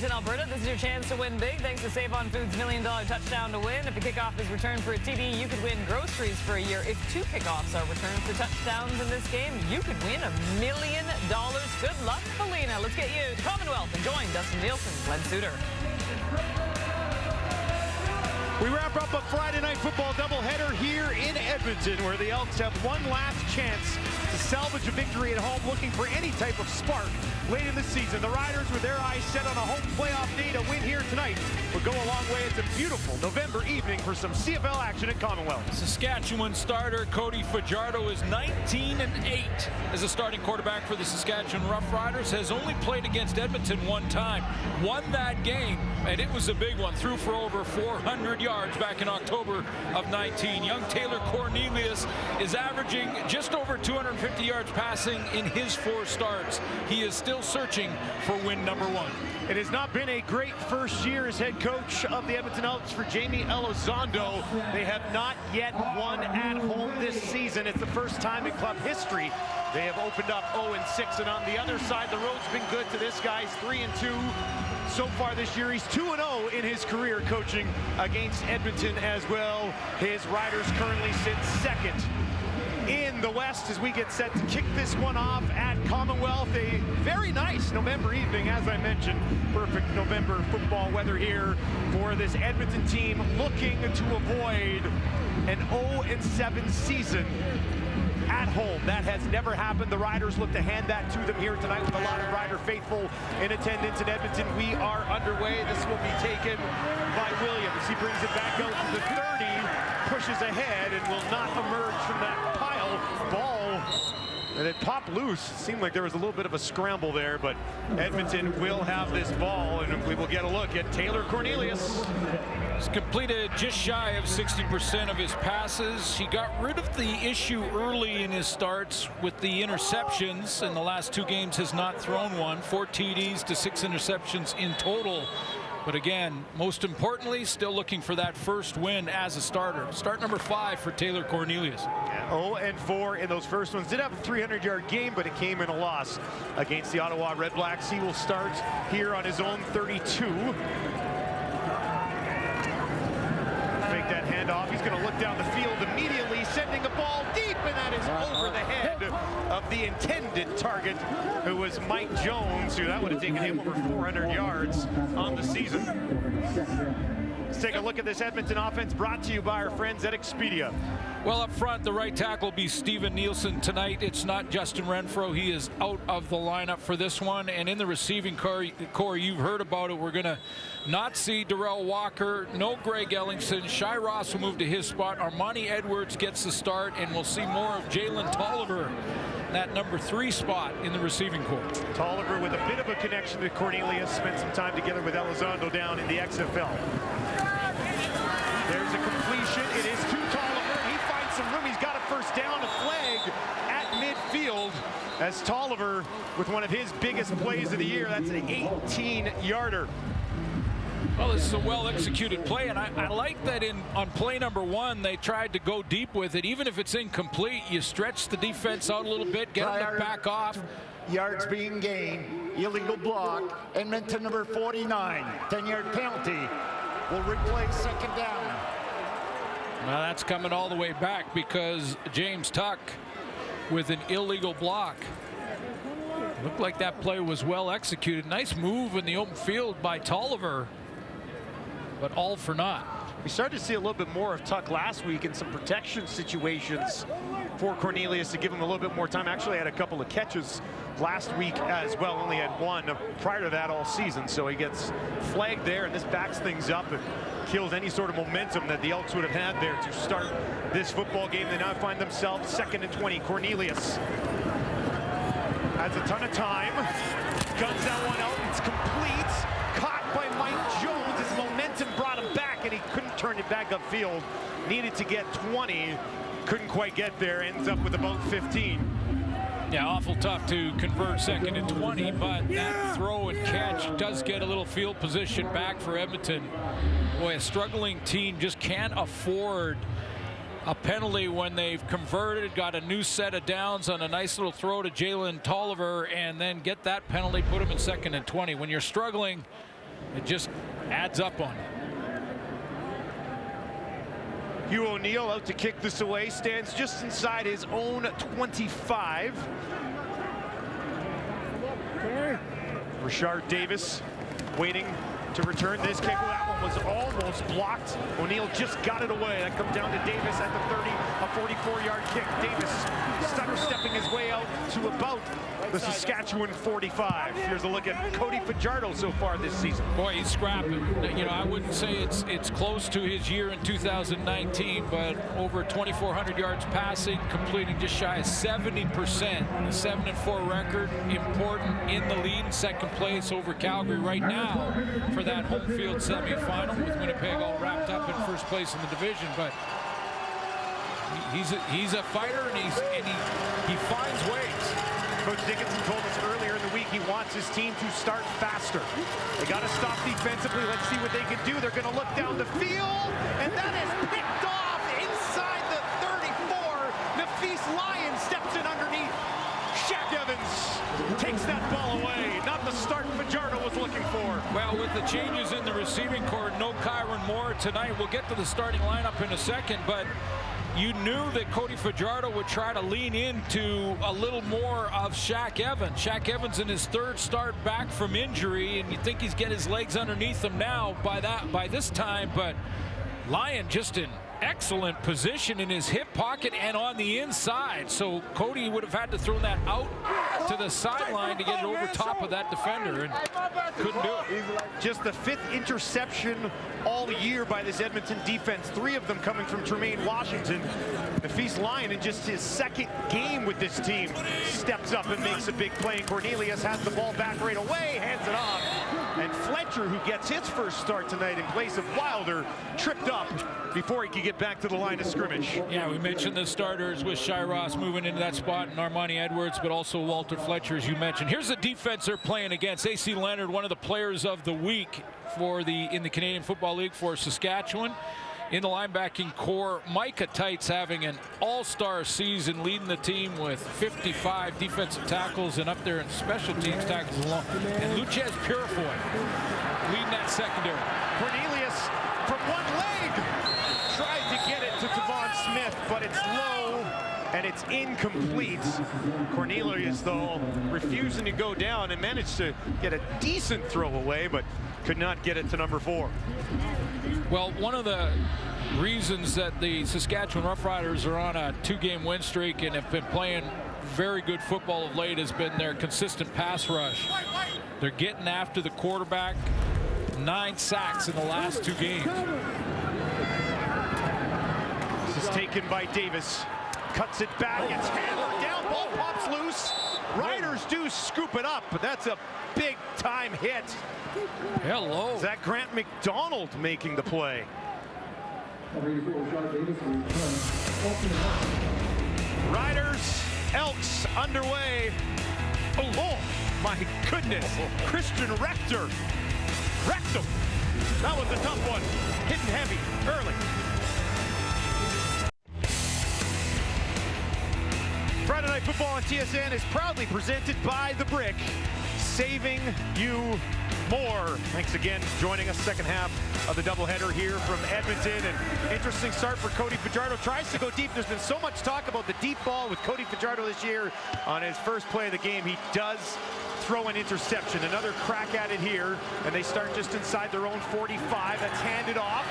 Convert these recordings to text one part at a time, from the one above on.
Edmonton, Alberta. This is your chance to win big thanks to Save On Foods' $1 Million Touchdown to Win. If a kickoff is returned for a TD, you could win groceries for a year. If 2 kickoffs are returned for touchdowns in this game, you could win $1 million. Good luck, Felina. Let's get you to Commonwealth and join Dustin Nielsen, Glenn Suter. We wrap up a Friday night football doubleheader here in Edmonton, where the Elks have one last chance to salvage a victory at home, looking for any type of spark late in the season. The Riders, with their eyes set on a home playoff day, to win here tonight would go a long way. It's a beautiful November evening for some CFL action at Commonwealth. Saskatchewan starter Cody Fajardo is 19-8 as a starting quarterback for the Saskatchewan Roughriders. Has only played against Edmonton one time, won that game, and it was a big one. Threw for over 400 yards back in October of 19. Young Taylor Cornelius is averaging just over 250 yards passing in his 4 starts. He is still searching for win number 1. It has not been a great first year as head coach of the Edmonton Elks for Jamie Elizondo. They have not yet won at home this season. It's the first time in club history they have opened up 0-6, and on the other side, the road's been good to this guy's 3-2. So far this year, he's 2-0 in his career coaching against Edmonton as well. His Riders currently sit second in the West as we get set to kick this one off at Commonwealth. A very nice November evening, as I mentioned. Perfect November football weather here for this Edmonton team, looking to avoid an 0-7 season at home. That has never happened. The Riders look to hand that to them here tonight with a lot of Rider faithful in attendance in Edmonton. We are underway. This will be taken by Williams. He brings it back out to the 30, pushes ahead, and will not emerge from that pile. Ball, and it popped loose. It seemed like there was a little bit of a scramble there, but Edmonton will have this ball, and we will get a look at Taylor Cornelius. He's completed just shy of 60% of his passes. He got rid of the issue early in his starts with the interceptions. In the last 2 games has not thrown one. 4 TDs to 6 interceptions in total. But again, most importantly, still looking for that first win as a starter. Start number 5 for Taylor Cornelius. 0-4 in those first ones. Did have a 300-yard game, but it came in a loss against the Ottawa Red Blacks. He will start here on his own 32. Make that handoff. He's going to look down the field immediately, sending a ball deep, and that is over the head of the intended target, who was Mike Jones, who that would have taken him over 400 yards on the season. Let's take a look at this Edmonton offense, brought to you by our friends at Expedia. Well, up front, the right tackle will be Steven Nielsen tonight. It's not Justin Renfro. He is out of the lineup for this one. And in the receiving core, you've heard about it. We're going to not see Darrell Walker, no Greg Ellingson. Shai Ross will move to his spot. Armani Edwards gets the start, and we'll see more of Jalen Tolliver, that number 3 spot in the receiving core. Tolliver with a bit of a connection to Cornelius, spent some time together with Elizondo down in the XFL. There's a completion. It is to Tolliver. He finds some room. He's got a first down, a flag at midfield as Tolliver with one of his biggest plays of the year. That's an 18-yarder. Well, this is a well-executed play, and I like that on play number 1, they tried to go deep with it. Even if it's incomplete, you stretch the defense out a little bit, get them to back off. Yards being gained, illegal block, Edmonton number 49, 10-yard penalty. Will replay second down. Now that's coming all the way back because James Tuck with an illegal block. Looked like that play was well executed. Nice move in the open field by Tolliver, but all for naught. We started to see a little bit more of Tuck last week in some protection situations for Cornelius to give him a little bit more time. Actually had a couple of catches last week as well, only had 1 prior to that all season. So he gets flagged there, and this backs things up and kills any sort of momentum that the Elks would have had there to start this football game. They now find themselves 2nd and 20. Cornelius has a ton of time, guns that one out, it's complete, caught by Mike Jones. His momentum brought him back, and he couldn't turn it back upfield. Needed to get 20, couldn't quite get there, ends up with about 15. Yeah, awful tough to convert 2nd and 20, but that throw and catch does get a little field position back for Edmonton. Boy, a struggling team just can't afford a penalty when they've converted, got a new set of downs on a nice little throw to Jalen Tolliver, and then get that penalty, put him in 2nd and 20. When you're struggling, it just adds up on it. Hugh O'Neill out to kick this away, stands just inside his own 25. Rashard Davis waiting to return this kick. That one was almost blocked. O'Neill just got it away. That comes down to Davis at the 30, a 44-yard kick. Davis stutter stepping his way out to about the Saskatchewan 45. Here's a look at Cody Fajardo so far this season. Boy, he's scrapping. You know, I wouldn't say it's close to his year in 2019, but over 2,400 yards passing, completing just shy of 70%. The 7-4 record, important in the lead, second place over Calgary right now for that home field semifinal, with Winnipeg all wrapped up in first place in the division. But he's a fighter, and he finds ways. Coach Dickinson told us earlier in the week he wants his team to start faster. They got to stop defensively. Let's see what they can do. They're going to look down the field, and that is picked off inside the 34. Nafis Lyon steps in underneath. Shaq Evans takes that ball away. Not the start Fajardo was looking for. Well, with the changes in the receiving corps, no Kyron Moore tonight. We'll get to the starting lineup in a second, but you knew that Cody Fajardo would try to lean into a little more of Shaq Evans. Shaq Evans in his third start back from injury, and you think he's get his legs underneath him now by this time, but Lyon just in excellent position in his hip pocket and on the inside. So Cody would have had to throw that out to the sideline to get it over top of that defender, and couldn't do it. Just the 5th interception all year by this Edmonton defense, 3 of them coming from Tremaine Washington. Nafis Lyon, in just his 2nd game with this team, steps up and makes a big play. And Cornelius has the ball back right away, hands it off. And Fletcher, who gets his first start tonight in place of Wilder, tripped up before he could get back to the line of scrimmage. Yeah, we mentioned the starters with Shai Ross moving into that spot, and Armani Edwards, but also Walter Fletcher, as you mentioned. Here's the defense they're playing against. AC Leonard, one of the players of the week in the Canadian Football League for Saskatchewan. In the linebacking core, Micah Tights having an all-star season, leading the team with 55 defensive tackles, and up there in special teams tackles along. And Luchez Purifoy leading that secondary. Cornelius from one leg tried to get it to Devon Smith, but it's low and it's incomplete. Cornelius, though, refusing to go down and managed to get a decent throw away, but could not get it to number 4. Well, one of the reasons that the Saskatchewan Roughriders are on a 2-game win streak and have been playing very good football of late has been their consistent pass rush. They're getting after the quarterback. 9 sacks in the last 2 games. This is taken by Davis. Cuts it back. It's hammered down. Ball pops loose. Riders do scoop it up, but that's a big-time hit. Hello. Is that Grant McDonald making the play? Riders, Elks underway. Oh my goodness. Christian Rector. Rectum. That was a tough one. Hitting heavy early. Friday Night Football on TSN is proudly presented by The Brick. Saving you more. Thanks again for joining us. Second half of the doubleheader here from Edmonton. An interesting start for Cody Fajardo. Tries to go deep. There's been so much talk about the deep ball with Cody Fajardo this year. On his first play of the game, he does throw an interception. Another crack at it here. And they start just inside their own 45. That's handed off.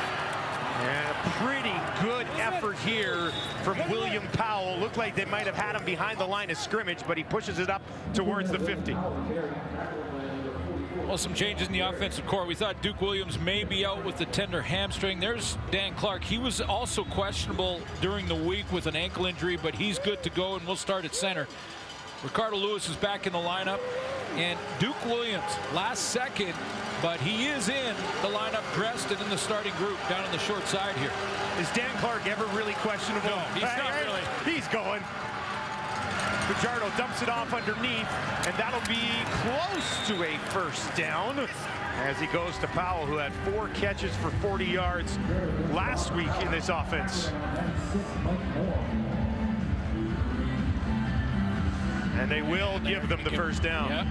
And a pretty good effort here from William Powell. Looked like they might have had him behind the line of scrimmage, but he pushes it up towards the 50. Well, some changes in the offensive core. We thought Duke Williams may be out with the tender hamstring. There's Dan Clark. He was also questionable during the week with an ankle injury, but he's good to go, and we'll start at center. Ricardo Lewis is back in the lineup, and Duke Williams last second, but he is in the lineup dressed and in the starting group down on the short side here. Is Dan Clark ever really questionable? No, he's not really. He's going. Fajardo dumps it off underneath, and that'll be close to a first down as he goes to Powell, who had 4 catches for 40 yards last week in this offense. And they will give them the first down. Yep.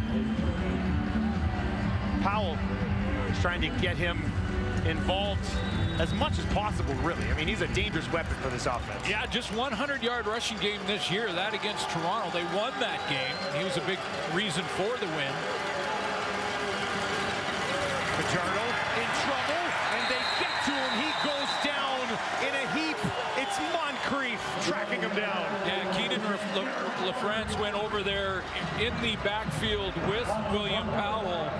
Powell He's trying to get him involved as much as possible, really. I mean, he's a dangerous weapon for this offense. Yeah, just 100-yard rushing game this year. That against Toronto. They won that game. He was a big reason for the win. Fajardo in trouble, and they get to him. He goes down in a heap. It's Moncrief tracking him down. Yeah, Keenan LaFrance went over there in the backfield with William Powell,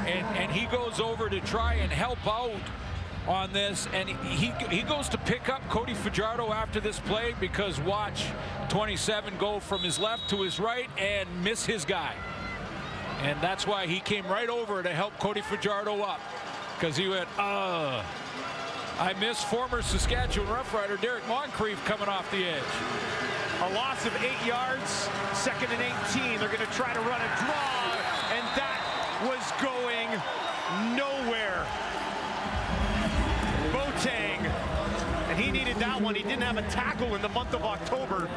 and he goes over to try and help out on this, and he goes to pick up Cody Fajardo after this play, because watch 27 go from his left to his right and miss his guy. And that's why he came right over to help Cody Fajardo up, because he went, I miss former Saskatchewan Roughrider Derek Moncrief coming off the edge. A loss of 8 yards, 2nd and 18. They're going to try to run a draw, and that was going nowhere. Boateng, and he needed that one. He didn't have a tackle in the month of October,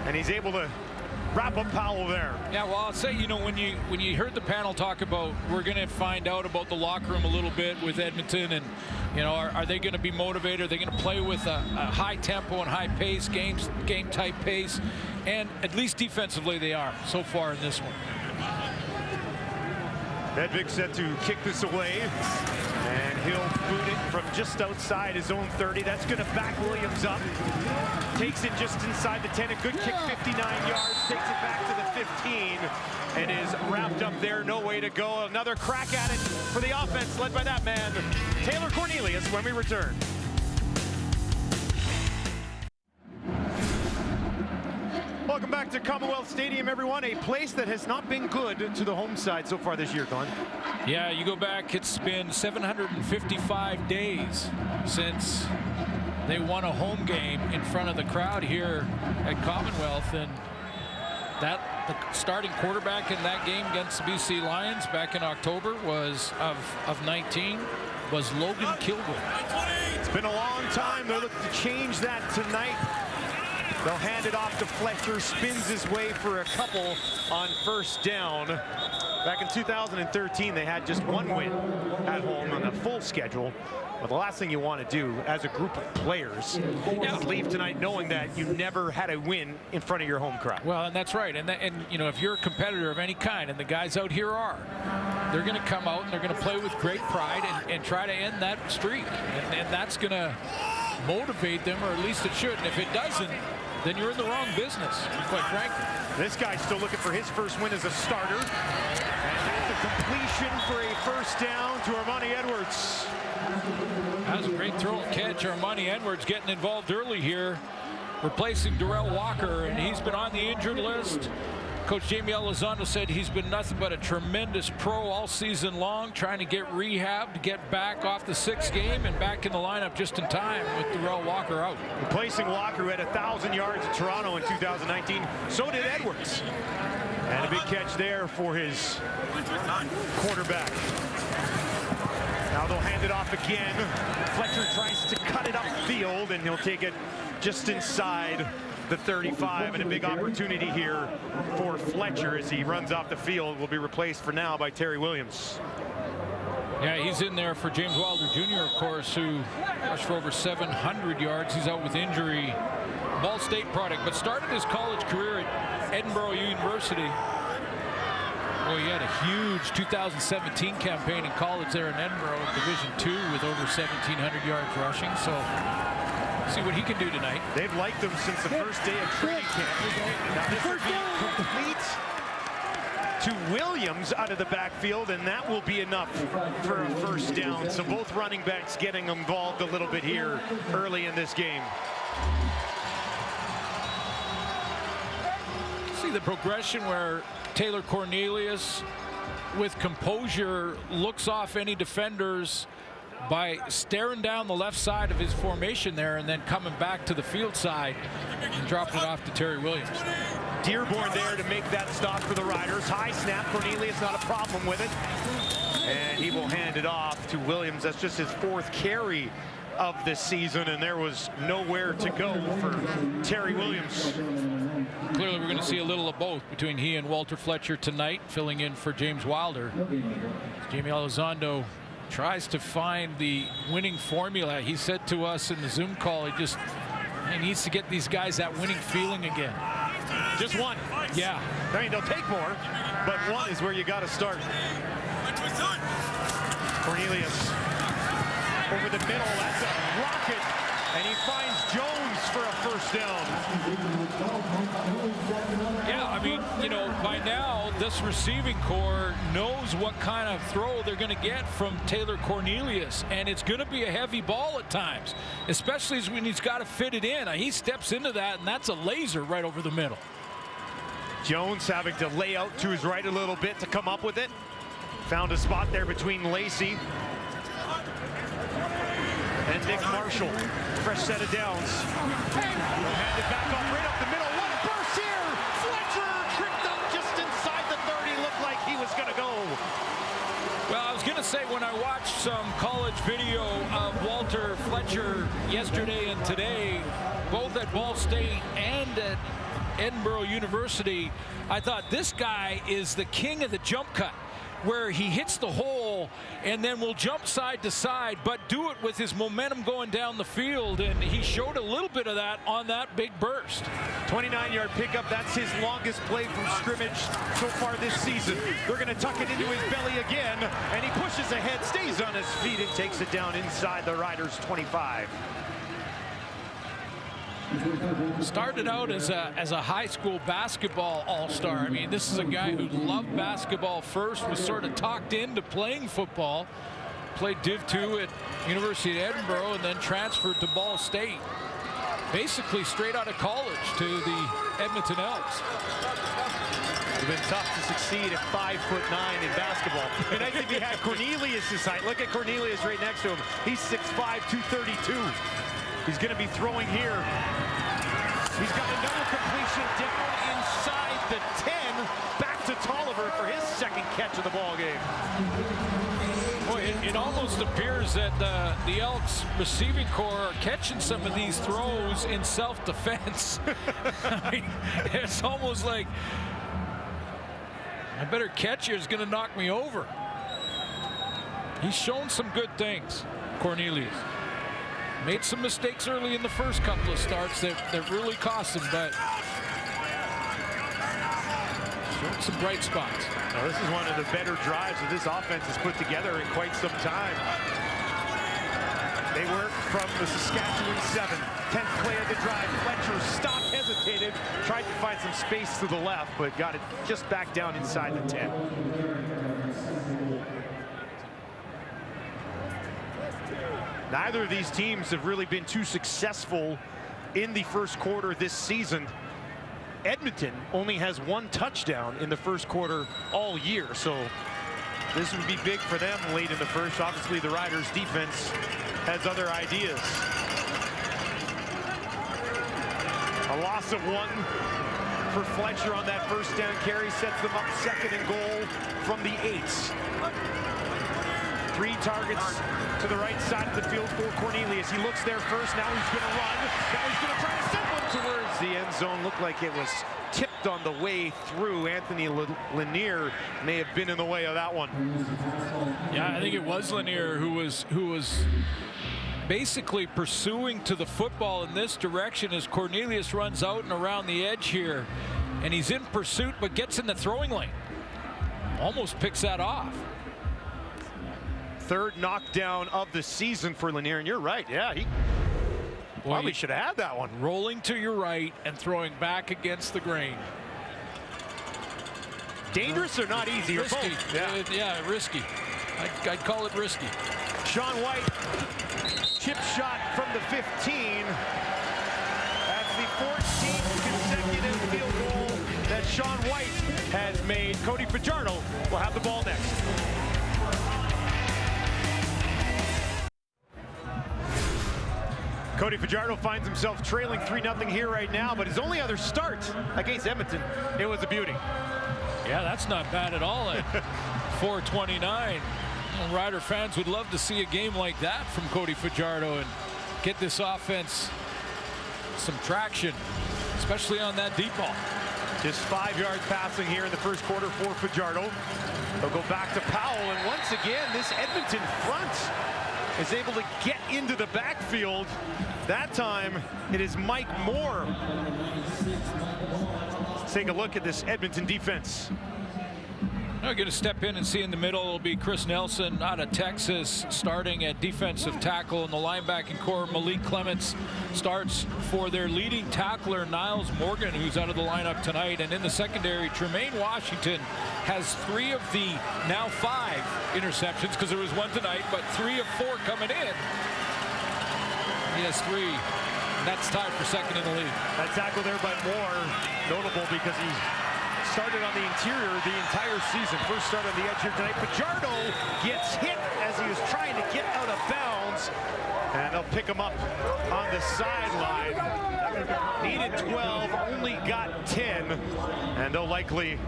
and he's able to wrap up Powell there. Yeah, well, I'll say, you know, when you heard the panel talk about, we're going to find out about the locker room a little bit with Edmonton, and you know, are they going to be motivated? Are they going to play with a high tempo and high pace, game type pace? And at least defensively they are so far in this one. Edvik set to kick this away, and he'll boot it from just outside his own 30. That's going to back Williams up. Takes it just inside the 10. A good kick, 59 yards. Takes it back to the 15 and is wrapped up there. No way to go. Another crack at it for the offense led by that man, Taylor Cornelius, when we return. Welcome back to Commonwealth Stadium, everyone. A place that has not been good to the home side so far this year, Glenn. Yeah, you go back, it's been 755 days since they won a home game in front of the crowd here at Commonwealth, and the starting quarterback in that game against the BC Lions back in October was of 19 was Logan Kilgore. It's been a long time. They're looking to change that tonight. They'll hand it off to Fletcher, spins his way for a couple on first down. Back in 2013, they had just one win at home on the full schedule. But the last thing you want to do as a group of players is leave tonight knowing that you never had a win in front of your home crowd. Well, and that's right. And you know, if you're a competitor of any kind, and the guys out here are, they're going to come out and they're going to play with great pride and try to end that streak. And that's going to motivate them, or at least it should. And if it doesn't, then you're in the wrong business, quite frankly. This guy's still looking for his first win as a starter. And that's a completion for a first down to Armani Edwards. That was a great throw and catch. Armani Edwards getting involved early here, replacing Darrell Walker, and he's been on the injured list. Coach Jamie Elizondo said he's been nothing but a tremendous pro all season long, trying to get rehab, to get back off the 6th game and back in the lineup just in time with Darrell Walker out. Replacing Walker, who had 1,000 yards in Toronto in 2019. So did Edwards. And a big catch there for his quarterback. Now they'll hand it off again. Fletcher tries to cut it upfield, and he'll take it just inside the 35, and a big opportunity here for Fletcher as he runs off the field. Will be replaced for now by Terry Williams. Yeah, he's in there for James Wilder Jr., of course, who rushed for over 700 yards. He's out with injury. Ball State product, but started his college career at Edinburgh University. Well, he had a huge 2017 campaign in college there in Edinburgh, Division II, with over 1,700 yards rushing. So see what he can do tonight. They've liked him since the first day of training camp. Now this will be complete to Williams out of the backfield, and that will be enough for a first down. So both running backs getting involved a little bit here early in this game. See the progression where Taylor Cornelius, with composure, looks off any defenders by staring down the left side of his formation there and then coming back to the field side and dropping it off to Terry Williams. Dearborn there to make that stop for the Riders. High snap. Cornelius not a problem with it. And he will hand it off to Williams. That's just his 4th carry of this season, and there was nowhere to go for Terry Williams. Clearly we're going to see a little of both between he and Walter Fletcher tonight, filling in for James Wilder. Jamie Elizondo tries to find the winning formula. He said to us in the Zoom call, he needs to get these guys that winning feeling again. Just one. Yeah. I mean, they'll take more, but one is where you got to start. Cornelius over the middle. That's a rocket. And he finds Jones for a first down. Yeah, I mean, you know, by now this receiving core knows what kind of throw they're going to get from Taylor Cornelius, and it's going to be a heavy ball at times, especially when he's got to fit it in. He steps into that, and that's a laser right over the middle. Jones having to lay out to his right a little bit to come up with it. Found a spot there between Lacey and Nick Marshall. Fresh set of downs. Hand it back off right up the middle. What a burst here! Fletcher tricked up just inside the 30. Looked like he was going to go. Well, I was going to say, when I watched some college video of Walter Fletcher yesterday and today, both at Ball State and at Edinburgh University, I thought this guy is the king of the jump cut, where he hits the hole and then will jump side to side, but do it with his momentum going down the field, and he showed a little bit of that on that big burst. 29-yard pickup. That's his longest play from scrimmage so far this season. They're going to tuck it into his belly again, and he pushes ahead, stays on his feet, and takes it down inside the Riders' 25. Started out as a high school basketball all-star. I mean, this is a guy who loved basketball first, was sort of talked into playing football, played Div 2 at University of Edinburgh, and then transferred to Ball State. Basically straight out of college to the Edmonton Elks. It's been tough to succeed at 5'9" in basketball. And I think he had Cornelius' height. Look at Cornelius right next to him. He's 6'5", 232. He's going to be throwing here. He's got another completion down inside the 10. Back to Tolliver for his second catch of the ball game. Boy, it almost appears that the Elks receiving core are catching some of these throws in self-defense. I mean, it's almost like, I better catch you, it's going to knock me over. He's shown some good things, Cornelius. Made some mistakes early in the first couple of starts that really cost him, but showed some bright spots. Now, this is one of the better drives that this offense has put together in quite some time. They work from the Saskatchewan 7. 10th play of the drive. Fletcher stopped, hesitated, tried to find some space to the left, but got it just back down inside the 10. Neither of these teams have really been too successful in the first quarter this season. Edmonton only has one touchdown in the first quarter all year, so this would be big for them late in the first. Obviously, the Riders' defense has other ideas. A loss of 1 for Fletcher on that first down carry sets them up second and goal from the 8. 3 targets to the right side of the field for Cornelius. He looks there first. Now he's going to run. Now he's going to try to send one towards the end zone. Looked like it was tipped on the way through. Anthony Lanier may have been in the way of that one. Yeah, I think it was Lanier who was basically pursuing to the football in this direction as Cornelius runs out and around the edge here. And he's in pursuit, but gets in the throwing lane. Almost picks that off. Third knockdown of the season for Lanier, and you're right. Yeah, he probably should have had that one. Rolling to your right and throwing back against the grain. Dangerous or not easy? Risky. Or both? Yeah, risky. I'd call it risky. Sean White, chip shot from the 15. That's the 14th consecutive field goal that Sean White has made. Cody Fajardo will have the ball next. Cody Fajardo finds himself trailing 3-0 here right now, but his only other start against Edmonton, it was a beauty. Yeah, that's not bad at all at 4:29. Rider fans would love to see a game like that from Cody Fajardo and get this offense some traction, especially on that deep ball. Just 5 yards passing here in the first quarter for Fajardo. They'll go back to Powell, and once again, this Edmonton front is able to get into the backfield. That time, it is Mike Moore. Let's take a look at this Edmonton defense. I'm going to step in and see in the middle. It'll be Chris Nelson out of Texas starting at defensive tackle. In the linebacking core, Malik Clements starts for their leading tackler, Niles Morgan, who's out of the lineup tonight. And in the secondary, Tremaine Washington has 3 of the now 5 interceptions, because there was 1 tonight, but 3 of 4 coming in. He has 3. And that's tied for second in the league. That tackle there by Moore, notable because he started on the interior the entire season. First start on the edge here tonight. Fajardo gets hit as he was trying to get out of bounds. And they'll pick him up on the sideline. Needed 12, only got 10. And they'll likely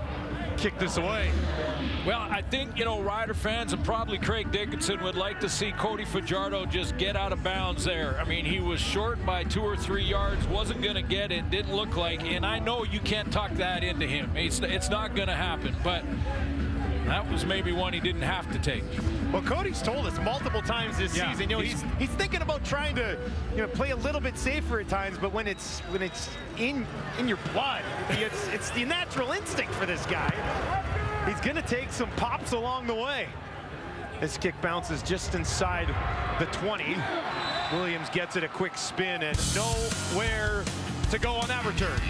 kick this away. Well, I think, you know, Rider fans and probably Craig Dickinson would like to see Cody Fajardo just get out of bounds there. I mean, he was short by 2 or 3 yards, wasn't going to get it, didn't look like, and I know you can't talk that into him. It's not going to happen, but that was maybe one he didn't have to take. Well, Cody's told us multiple times this season, you know, he's thinking about trying to, you know, play a little bit safer at times, but when it's in your blood, it's the natural instinct for this guy. He's going to take some pops along the way. This kick bounces just inside the 20. Williams gets it a quick spin and nowhere to go on that return.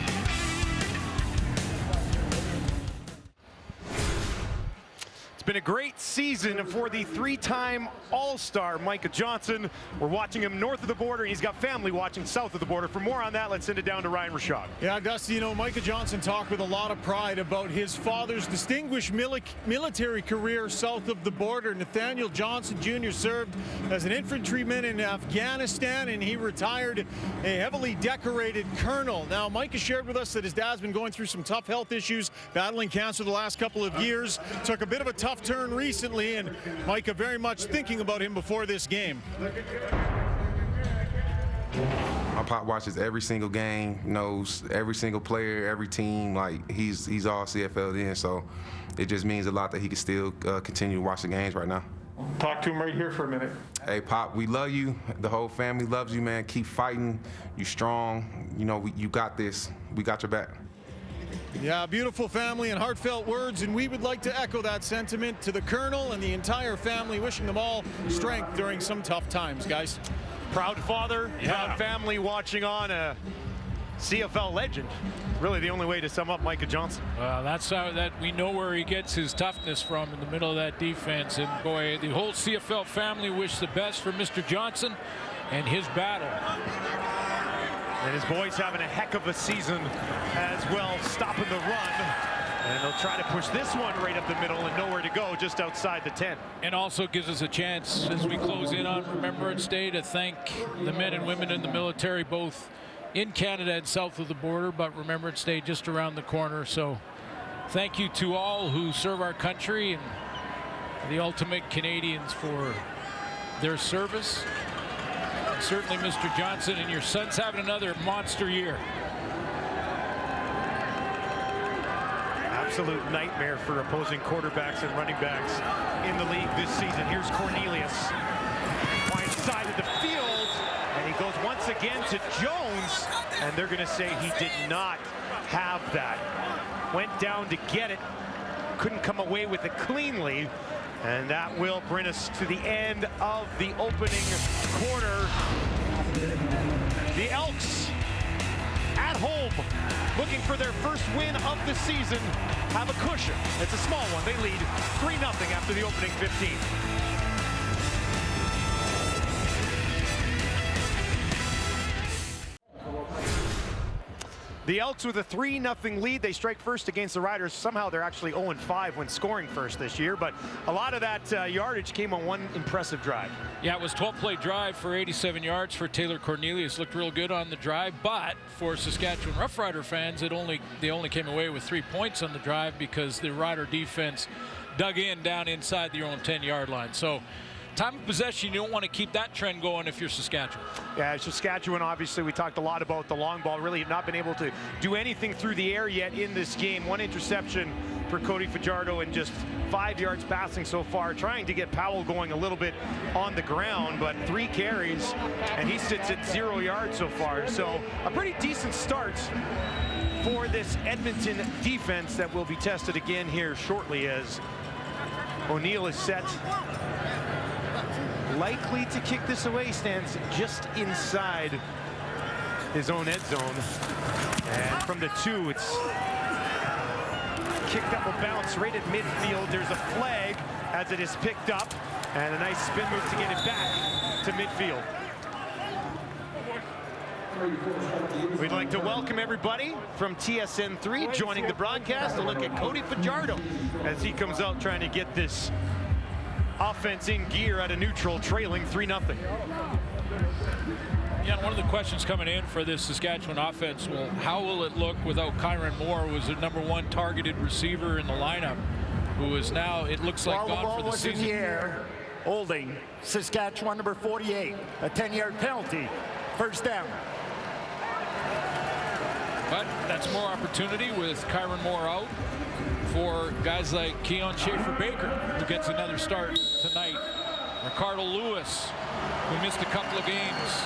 Been a great season for the 3-time All-Star Micah Johnson. We're watching him north of the border. He's got family watching south of the border. For more on that, let's send it down to Ryan Rashad. Yeah, Dusty, you know, Micah Johnson talked with a lot of pride about his father's distinguished military career south of the border. Nathaniel Johnson Jr. served as an infantryman in Afghanistan, and he retired a heavily decorated colonel. Now, Micah shared with us that his dad's been going through some tough health issues, battling cancer the last couple of years. Took a bit of a tough turn recently, and Micah very much thinking about him before this game. My pop watches every single game, knows every single player, every team. Like, he's all CFL in, so it just means a lot that he can still continue to watch the games right now. Talk to him right here for a minute. Hey, Pop, we love you. The whole family loves you, man. Keep fighting. You strong. You know, you got this. We got your back. Yeah, beautiful family and heartfelt words, and we would like to echo that sentiment to the Colonel and the entire family, wishing them all strength during some tough times, guys. Proud father, proud family watching on, a CFL legend. Really the only way to sum up Micah Johnson. Well, that's how we know where he gets his toughness from, in the middle of that defense. And boy, the whole CFL family wish the best for Mr. Johnson and his battle. And his boys having a heck of a season as well, stopping the run. And they'll try to push this one right up the middle and nowhere to go, just outside the 10. And also gives us a chance, as we close in on Remembrance Day, to thank the men and women in the military, both in Canada and south of the border, but Remembrance Day just around the corner. So thank you to all who serve our country and the ultimate Canadians for their service. Certainly, Mr. Johnson, and your son's having another monster year. Absolute nightmare for opposing quarterbacks and running backs in the league this season. Here's Cornelius. Wide side of the field, and he goes once again to Jones, and they're going to say he did not have that. Went down to get it, couldn't come away with it cleanly. And that will bring us to the end of the opening quarter. The Elks at home, looking for their first win of the season, have a cushion. It's a small one. They lead 3-0 after the opening 15. The Elks with a 3-0 lead. They strike first against the Riders. Somehow they're actually 0-5 when scoring first this year, but a lot of that yardage came on one impressive drive. Yeah, it was 12-play drive for 87 yards for Taylor Cornelius. Looked real good on the drive, but for Saskatchewan Roughrider fans, they only came away with 3 points on the drive because the Rider defense dug in down inside their own 10-yard line. So time of possession, you don't want to keep that trend going if you're Saskatchewan. Yeah, Saskatchewan, obviously, we talked a lot about the long ball. Really have not been able to do anything through the air yet in this game. One interception for Cody Fajardo and just 5 yards passing so far, trying to get Powell going a little bit on the ground, but 3 carries, and he sits at 0 yards so far. So a pretty decent start for this Edmonton defense that will be tested again here shortly, as O'Neill is set. Likely to kick this away, stands just inside his own end zone. And from the 2, it's kick that will bounce right at midfield. There's a flag as it is picked up, and a nice spin move to get it back to midfield. We'd like to welcome everybody from TSN3 joining the broadcast. A look at Cody Fajardo as he comes out trying to get this offense in gear out of neutral, trailing 3-0. Yeah, one of the questions coming in for this Saskatchewan offense, well, how will it look without Kyron Moore, who was their #1 targeted receiver in the lineup, who is now, it looks like, gone for the season. In the air, holding Saskatchewan number 48, a 10-yard penalty, first down. But that's more opportunity with Kyron Moore out for guys like Keon Schaefer-Baker, who gets another start tonight. Ricardo Lewis, who missed a couple of games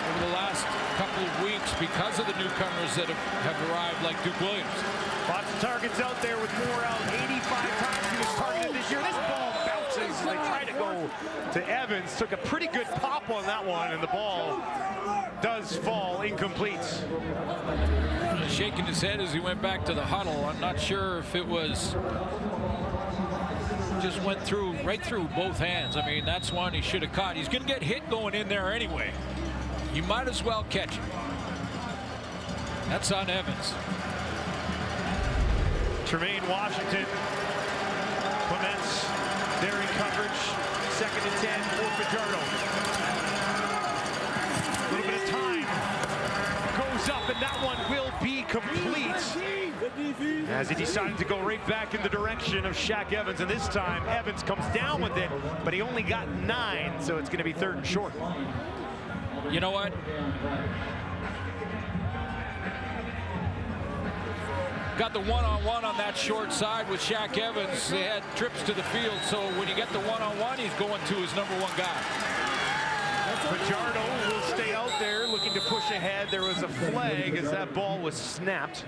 over the last couple of weeks because of the newcomers that have arrived, like Duke Williams. Lots of targets out there with Moore out 85 times he was targeted this year. This ball bounces. They try to go to Evans. Took a pretty good pop on that one, and the ball does fall incomplete. Shaking his head as he went back to the huddle. I'm not sure if it was just went through right through both hands. I mean, that's one he should have caught. He's going to get hit going in there anyway. You might as well catch it. That's on Evans. Tremaine Washington. Clements there in coverage. 2nd and 10 for Fajardo. A little bit of time goes up, and that one will be complete as he decided to go right back in the direction of Shaq Evans, and this time Evans comes down with it, but he only got 9, so it's going to be 3rd and short. You know what? Got the one-on-one on that short side with Shaq Evans. They had trips to the field, so when you get the one-on-one, he's going to his #1 guy. Fajardo will stay out there looking to push ahead. There was a flag as that ball was snapped.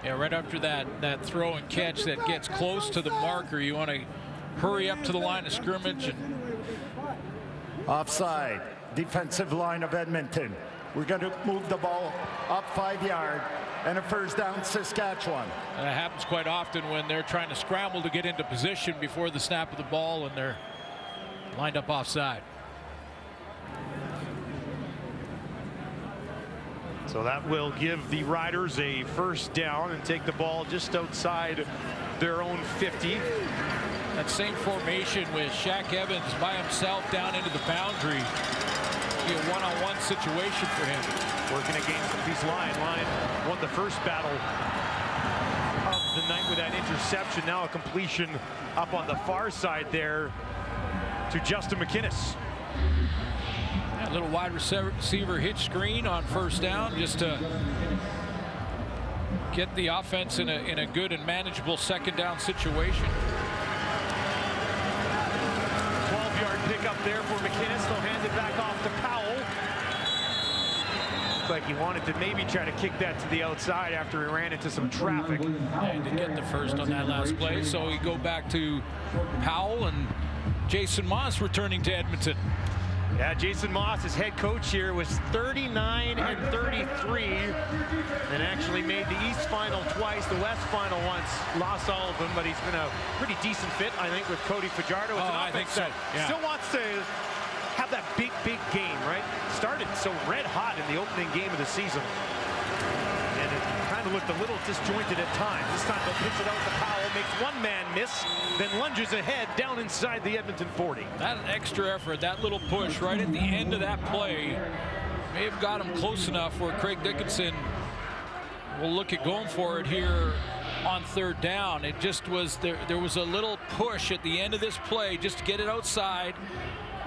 Yeah, right after that throw and catch that gets close to the marker, you want to hurry up to the line of scrimmage. And Offside, defensive line of Edmonton. We're going to move the ball up 5 yards and a first down Saskatchewan. that happens quite often when they're trying to scramble to get into position before the snap of the ball and they're lined up offside. So that will give the Riders a first down and take the ball just outside their own 50. That same formation with Shaq Evans by himself down into the boundary. Be a one-on-one situation for him. Working against his line. Line won the first battle of the night with that interception. Now a completion up on the far side there to Justin McInnes. A little wide receiver hitch screen on first down just to get the offense in a good and manageable second down situation. 12-yard pickup there for McInnes. They'll hand it back off to Powell. Looks like he wanted to maybe try to kick that to the outside after he ran into some traffic. And to get the first on that last play. So we go back to Powell and Jason Moss returning to Edmonton. Yeah, Jason Moss, his head coach here, was 39 and 33 and actually made the East Final twice, the West Final once, lost all of them, but he's been a pretty decent fit, I think, with Cody Fajardo. It's an I think so. Yeah. Still wants to have that big game, right? Started so red hot in the opening game of the season. And it kind of looked a little disjointed at times. This time they'll pitch it out to Powell, makes one man miss, then lunges ahead down inside the Edmonton 40. That extra effort, that little push right at the end of that play may have got him close enough where Craig Dickinson will look at going for it here on third down. It just was there was a little push at the end of this play just to get it outside.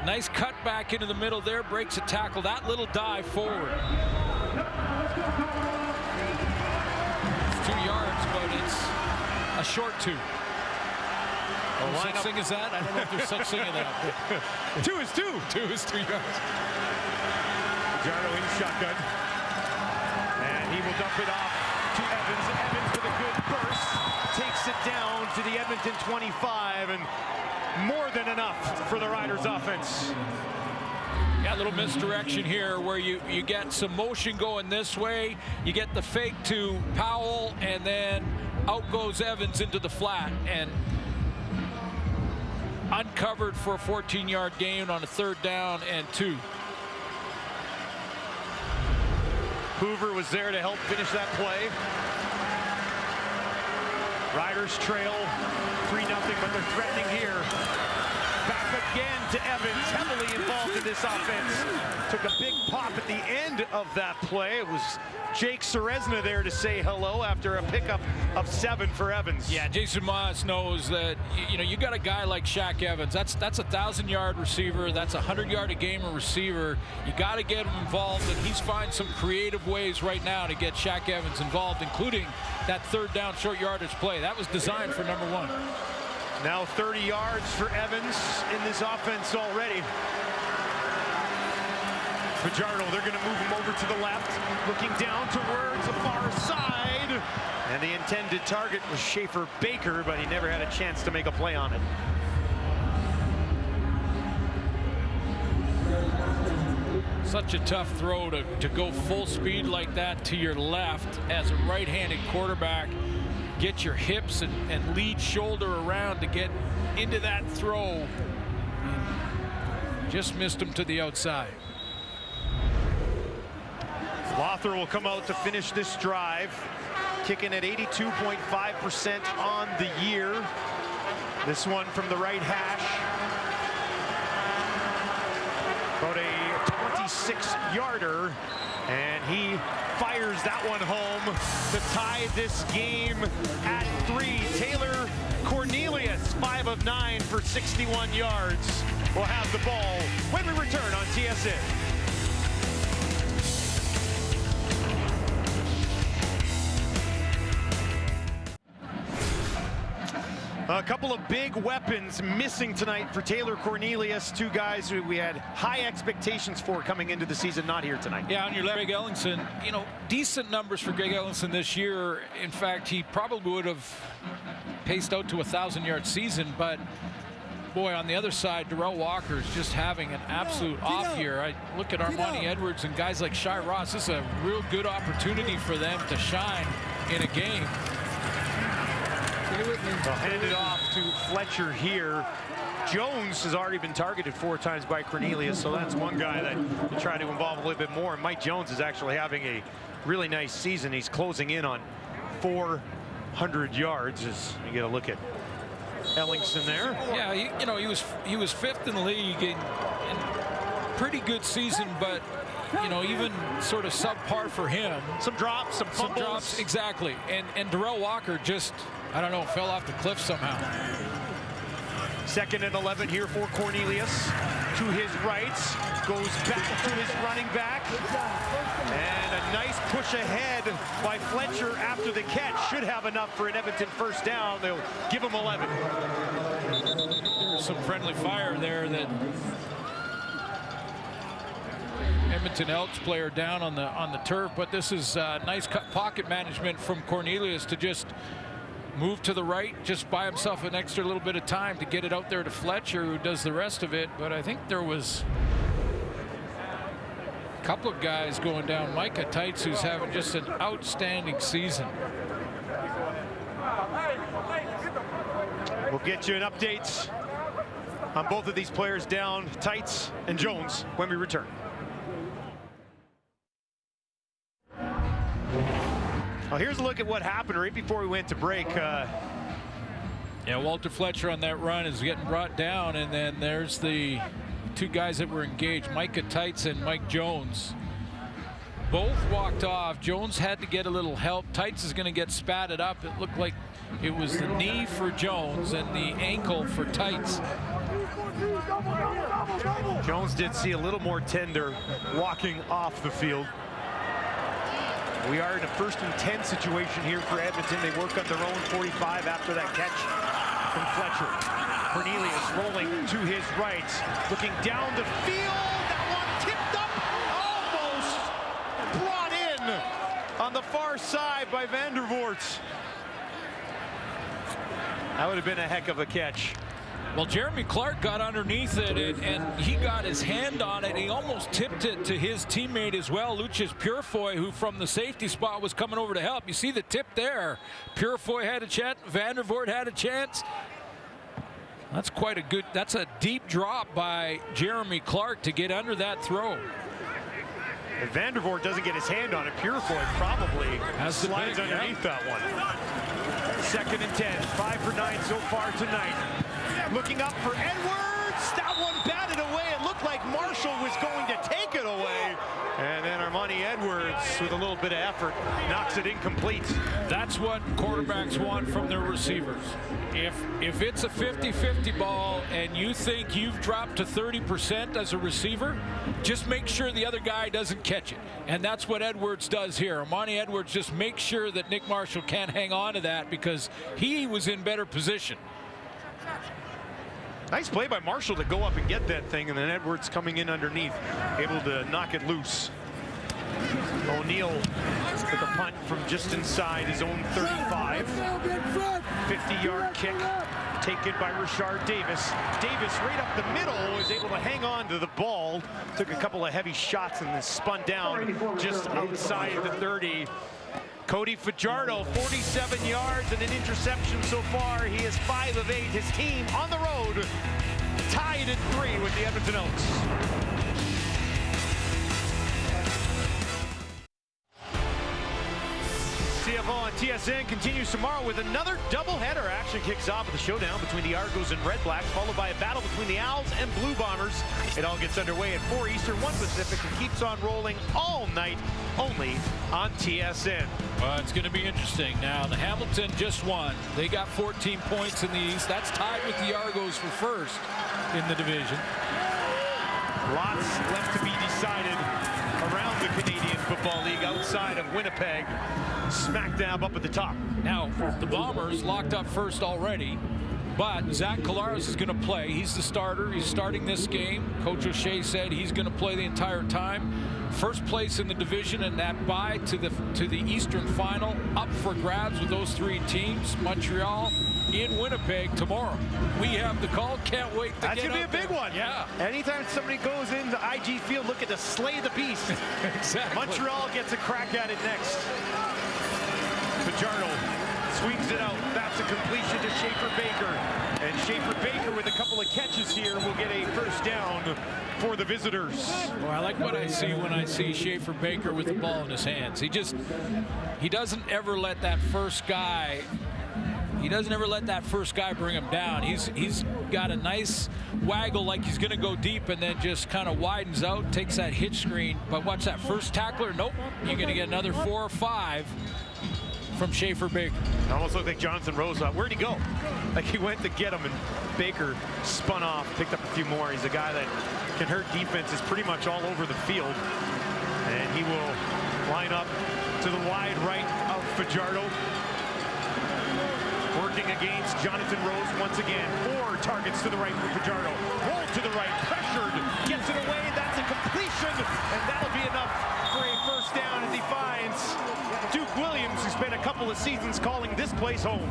Nice cut back into the middle there, breaks a tackle. That little dive forward. It's 2 yards, but it's a short 2. Such thing as that? I don't know if there's such thing as that. 2 is 2. 2 is 2 yards. Fajardo in shotgun. And he will dump it off to Evans. Evans with a good burst. Takes it down to the Edmonton 25. And more than enough for the Riders offense. Yeah, a little misdirection here where you get some motion going this way. You get the fake to Powell, and then out goes Evans into the flat. And uncovered for a 14-yard gain on a 3rd down and 2. Hoover was there to help finish that play. Riders trail 3-0, but they're threatening here. Back again to Evans, heavily involved in this offense. Took a big pop at the end of that play. It was Jake Serezna there to say hello after a pickup of 7 for Evans. Yeah, Jason Moss knows that, you know, you got a guy like Shaq Evans. That's a 1,000-yard receiver. That's a 100-yard-a-game receiver. You got to get him involved, and he's finding some creative ways right now to get Shaq Evans involved, including that 3rd down short yardage play. That was designed for number 1. Now 30 yards for Evans in this offense already. Fajardo, they're going to move him over to the left, looking down towards the far side. And the intended target was Schaefer Baker, but he never had a chance to make a play on it. Such a tough throw to go full speed like that to your left as a right-handed quarterback. Get your hips and lead shoulder around to get into that throw. Just missed him to the outside. Lothar will come out to finish this drive, kicking at 82.5% on the year. This one from the right hash. About a 26-yarder, and he fires that one home to tie this game at 3. Taylor Cornelius, 5 of 9 for 61 yards, will have the ball when we return on TSN. A couple of big weapons missing tonight for Taylor Cornelius. 2 guys who we had high expectations for coming into the season, not here tonight. Yeah, on your left, Greg Ellingson, you know, decent numbers for Greg Ellingson this year. In fact, he probably would have paced out to a 1,000-yard season, but boy, on the other side, Darrell Walker is just having an absolute off year. I look at Armani Edwards and guys like Shai Ross. This is a real good opportunity for them to shine in a game. They'll hand it off to Fletcher here. Jones has already been targeted 4 times by Cornelius, so that's one guy that you try to involve a little bit more. And Mike Jones is actually having a really nice season. He's closing in on 400 yards as you get a look at Ellingson there. Yeah, you know, he was 5th in the league in pretty good season, but you know, even sort of subpar for him. Some drops, some fumbles. Some drops, exactly. And Darrell Walker just, I don't know, fell off the cliff somehow. 2nd and 11 here for Cornelius. To his right, goes back to his running back. And a nice push ahead by Fletcher after the catch. Should have enough for an Edmonton 1st down. They'll give him 11. There's some friendly fire there that Edmonton Elks player down on the turf, but this is nice pocket management from Cornelius to just move to the right, just buy himself an extra little bit of time to get it out there to Fletcher, who does the rest of it. But I think there was a couple of guys going down. Micah Tights, who's having just an outstanding season. We'll get you an update on both of these players down, Tights and Jones, when we return. Well, here's a look at what happened right before we went to break. Yeah, Walter Fletcher on that run is getting brought down, and then there's the 2 guys that were engaged, Micah Tights and Mike Jones. both walked off. Jones had to get a little help. Tights is going to get spatted up. It looked like it was the knee for Jones and the ankle for Tights. Jones did see a little more tender walking off the field. We are in a 1st and 10 situation here for Edmonton. They work on their own 45 after that catch from Fletcher. Cornelius rolling to his right, looking down the field. That one tipped up, almost brought in on the far side by Vandervoort. That would have been a heck of a catch. Well, Jeremy Clark got underneath it, and he got his hand on it. He almost tipped it to his teammate as well, Lucius Purefoy, who from the safety spot was coming over to help. You see the tip there. Purefoy had a chance. Vandervoort had a chance. That's quite a good, that's a deep drop by Jeremy Clark to get under that throw. If Vandervoort doesn't get his hand on it, Purefoy probably slides underneath that one. 2nd and 10, 5 for 9 so far tonight. Looking up for Edwards. That one batted away. It looked like Marshall was going to take it away. And then Armani Edwards, with a little bit of effort, knocks it incomplete. That's what quarterbacks want from their receivers. If it's a 50-50 ball and you think you've dropped to 30% as a receiver, just make sure the other guy doesn't catch it. And that's what Edwards does here. Armani Edwards just makes sure that Nick Marshall can't hang on to that because he was in better position. Nice play by Marshall to go up and get that thing, and then Edwards coming in underneath, able to knock it loose. O'Neill with a punt from just inside his own 35. 50-yard kick taken by Richard Davis. Davis right up the middle was able to hang on to the ball. Took a couple of heavy shots and then spun down just outside the 30. Cody Fajardo, 47 yards and an interception so far. He is 5 of 8. His team on the road, tied at 3 with the Edmonton Elks. CFL on TSN continues tomorrow with another doubleheader. Action kicks off with a showdown between the Argos and Red Blacks, followed by a battle between the Owls and Blue Bombers. It all gets underway at 4 Eastern, 1 Pacific, and keeps on rolling all night, only on TSN. Well, it's going to be interesting. Now, the Hamilton just won. They got 14 points in the East. That's tied with the Argos for first in the division. Lots left to be decided around the Canadian Football League outside of Winnipeg. Smack dab up at the top. Now, the Bombers locked up first already, but Zach Collaros is going to play. He's the starter. He's starting this game. Coach O'Shea said he's going to play the entire time. First place in the division, and that bye to the Eastern Final up for grabs with those 3 teams. Montreal in Winnipeg tomorrow. We have the call. Can't wait to That's get going to be a big one. Yeah. Anytime somebody goes into IG Field looking to slay the beast, Exactly. Montreal gets a crack at it next. Fajardo swings it out. That's a completion to Schaefer Baker. And Schaefer Baker with a couple of catches here will get a first down for the visitors. Well, I like what I see when I see Schaefer Baker with the ball in his hands. He doesn't ever let that first guy bring him down. He's got a nice waggle like he's going to go deep and then just kind of widens out, takes that hitch screen. But watch that first tackler. Nope. You're going to get another 4 or 5 from Schaefer Baker. It almost looked like Jonathan Rose. Where'd he go? Like he went to get him, and Baker spun off, picked up a few more. He's a guy that can hurt defenses pretty much all over the field. And he will line up to the wide right of Fajardo. Working against Jonathan Rose once again. 4 targets to the right for Fajardo. Rolled to the right, pressured, gets it away. That's a completion, and that'll be enough for a first down as he finds Duke Williams, who spent a couple of seasons calling this place home.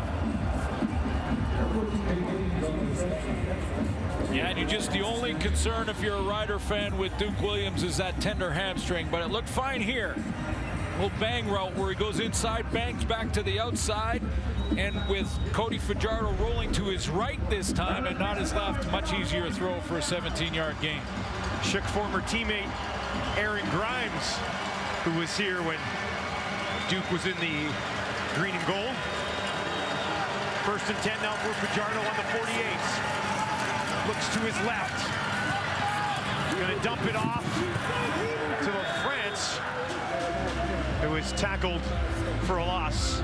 Yeah, and you're just the only concern if you're a Rider fan with Duke Williams is that tender hamstring, but it looked fine here. Little bang route where he goes inside, bangs back to the outside, and with Cody Fajardo rolling to his right this time and not his left, much easier throw for a 17-yard gain. Shook former teammate Aaron Grimes, who was here when Duke was in the green and gold. First and 10 now for Fajardo on the 48. Looks to his left. Going to dump it off to LaFrance. who was tackled for a loss.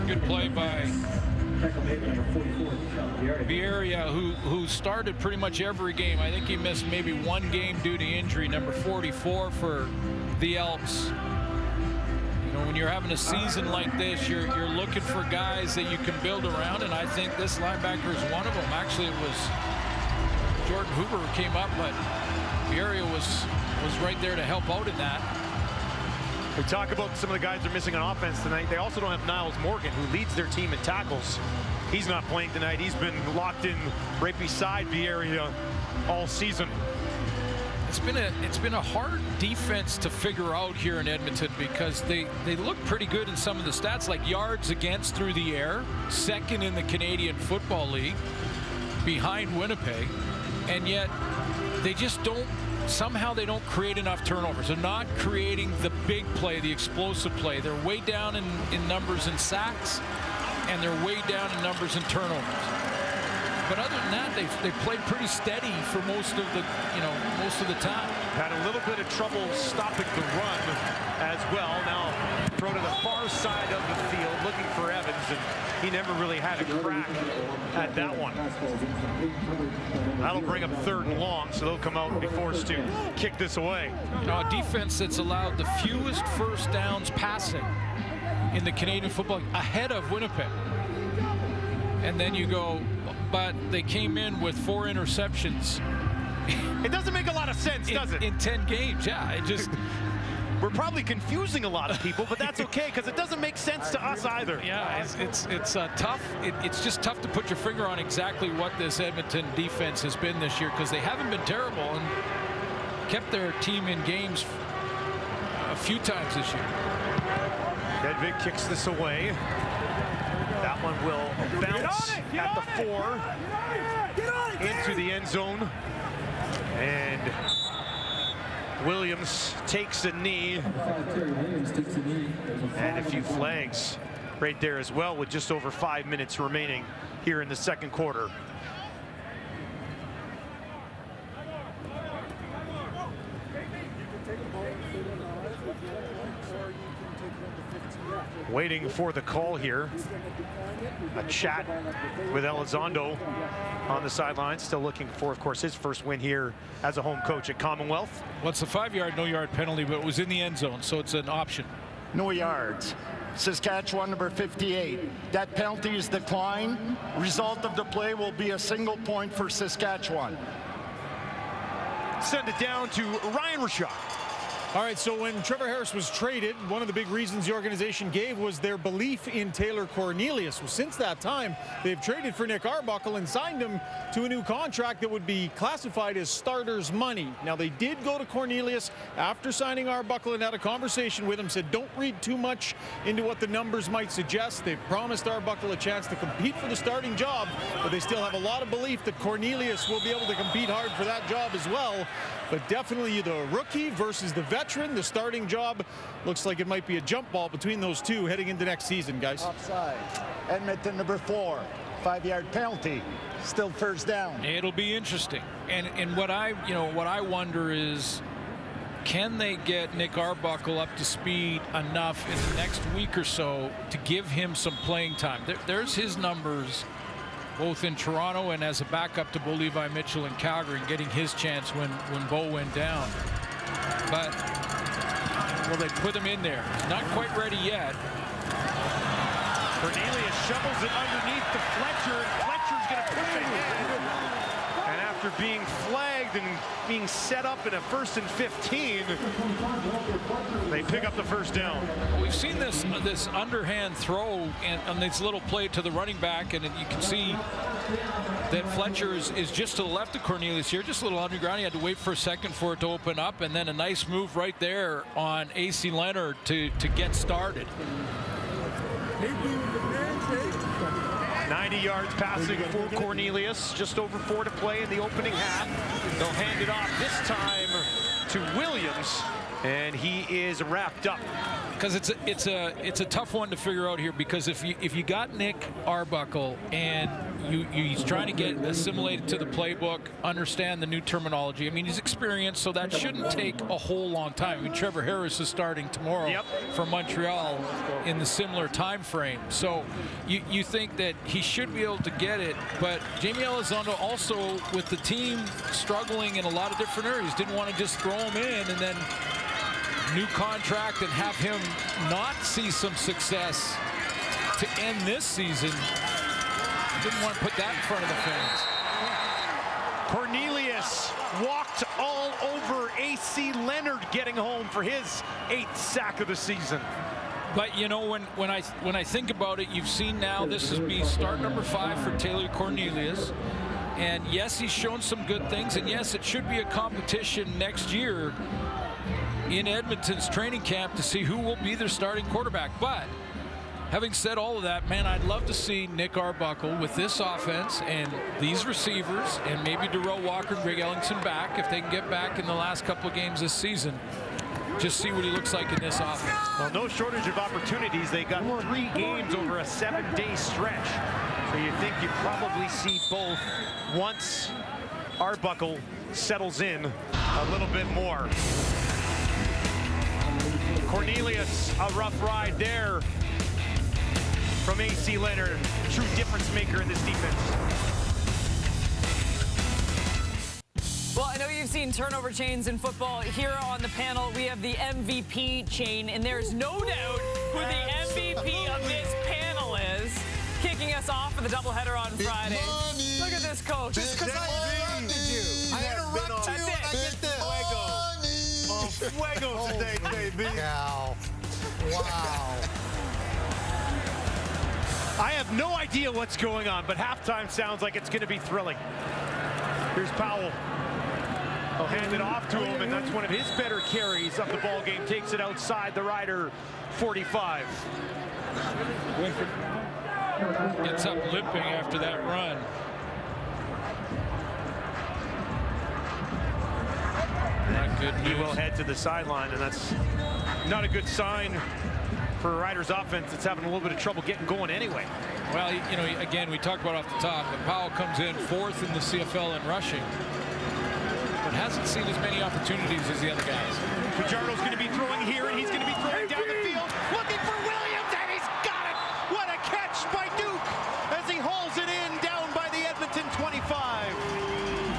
Good play by Vieira, who started pretty much every game. I think he missed maybe one game due to injury, number 44 for the Elks. You know, when you're having a season like this, you're looking for guys that you can build around, and I think this linebacker is one of them. Actually, it was Jordan Hoover who came up, but Vieira was right there to help out in that. We talk about some of the guys they're missing on offense tonight. They also don't have Niles Morgan, who leads their team in tackles. He's not playing tonight. He's been locked in right beside Vieira all season. It's been a hard defense to figure out here in Edmonton because they look pretty good in some of the stats, like yards against through the air, second in the Canadian Football League, behind Winnipeg, and yet they just don't. Somehow they don't create enough turnovers. They're not creating the big play, the explosive play. They're way down in numbers in sacks, and they're way down in numbers in turnovers. But other than that, they played pretty steady for most of the time. Had a little bit of trouble stopping the run as well. Now throw to the far side of the field, looking for Evans, and he never really had a crack at that one. That'll bring up 3rd and long, so they'll come out and be forced to kick this away. Now, a defense that's allowed the fewest first downs passing in the Canadian Football League, ahead of Winnipeg. And then you go, but they came in with 4 interceptions. It doesn't make a lot of sense, does it? In 10 games, yeah. It just... We're probably confusing a lot of people, but that's okay because it doesn't make sense to us either. Yeah, it's tough. It's just tough to put your finger on exactly what this Edmonton defense has been this year, because they haven't been terrible and kept their team in games a few times this year. Hedvig kicks this away. That one will bounce at the 4 into the end zone. And Williams takes a knee. And a few flags right there as well, with just over 5 minutes remaining here in the second quarter. Waiting for the call here. A chat with Elizondo on the sideline, still looking for, of course, his first win here as a home coach at Commonwealth. Well, it's a 5-yard, no-yard penalty, but it was in the end zone, so it's an option. No yards. Saskatchewan number 58. That penalty is declined. Result of the play will be a single point for Saskatchewan. Send it down to Ryan Rashad. All right, so when Trevor Harris was traded, one of the big reasons the organization gave was their belief in Taylor Cornelius. Well, since that time, they've traded for Nick Arbuckle and signed him to a new contract that would be classified as starter's money. Now, they did go to Cornelius after signing Arbuckle and had a conversation with him, said don't read too much into what the numbers might suggest. They've promised Arbuckle a chance to compete for the starting job, but they still have a lot of belief that Cornelius will be able to compete hard for that job as well. But definitely the rookie versus the veteran, the starting job looks like it might be a jump ball between those two heading into next season, guys. Offside. Edmonton number 4. 5-yard penalty. Still first down. It'll be interesting. And what I wonder is, can they get Nick Arbuckle up to speed enough in the next week or so to give him some playing time? There's his numbers, both in Toronto and as a backup to Bo Levi Mitchell in Calgary, and getting his chance when Bo went down. But will they put him in there? Not quite ready yet. Cornelius shovels it underneath to Fletcher, and Fletcher's going to push ahead. And after being flagged and being set up in a 1st and 15, they pick up the first down. We've seen this underhand throw on this little play to the running back, and you can see that Fletcher is just to the left of Cornelius here, just a little underground. He had to wait for a second for it to open up, and then a nice move right there on AC Leonard to get started. 90 yards passing for Cornelius, just over 4 to play in the opening half. They'll hand it off this time to Williams, And he is wrapped up. Because it's a tough one to figure out here, because if you got Nick Arbuckle and he's trying to get assimilated to the playbook, understand the new terminology. I mean, he's experienced, so that shouldn't take a whole long time. I mean, Trevor Harris is starting tomorrow for Montreal in the similar time frame. So you think that he should be able to get it, but Jamie Elizondo also, with the team struggling in a lot of different areas, didn't want to just throw him in and then new contract and have him not see some success to end this season. Didn't want to put that in front of the fans. Cornelius walked all over AC Leonard, getting home for his 8th sack of the season. But you know, when I think about it, you've seen now this is be start number 5 for Taylor Cornelius. And yes, he's shown some good things, and yes, it should be a competition next year in Edmonton's training camp to see who will be their starting quarterback. But having said all of that, man, I'd love to see Nick Arbuckle with this offense and these receivers, and maybe Darrell Walker and Greg Ellington back, if they can get back in the last couple of games this season. Just see what he looks like in this offense. Well, no shortage of opportunities. They got 3 games over a 7-day stretch. So you think you probably see both once Arbuckle settles in a little bit more. Cornelius, a rough ride there from AC Leonard. True difference maker in this defense. Well, I know you've seen turnover chains in football. Here on the panel, we have the MVP chain, and there's no doubt who the MVP of this panel is. Kicking us off for the doubleheader on Friday. Look at this coach. Just because I interrupted you. I interrupt you and I get this. Fuego today, baby. Wow. Wow. I have no idea what's going on, but halftime sounds like it's going to be thrilling. Here's Powell. I'll hand it off to him, and that's one of his better carries of the ball game. Takes it outside the Rider 45. Gets up limping after that run. Not good news. He will head to the sideline, and that's not a good sign for a Riders offense that's having a little bit of trouble getting going anyway. Well, you know, again, we talked about off the top, but Powell comes in 4th in the CFL in rushing, but hasn't seen as many opportunities as the other guys. Fajardo's going to be throwing here, and he's going to be throwing down the field, looking for Williams, and he's got it! What a catch by Duke as he hauls it in down by the Edmonton 25.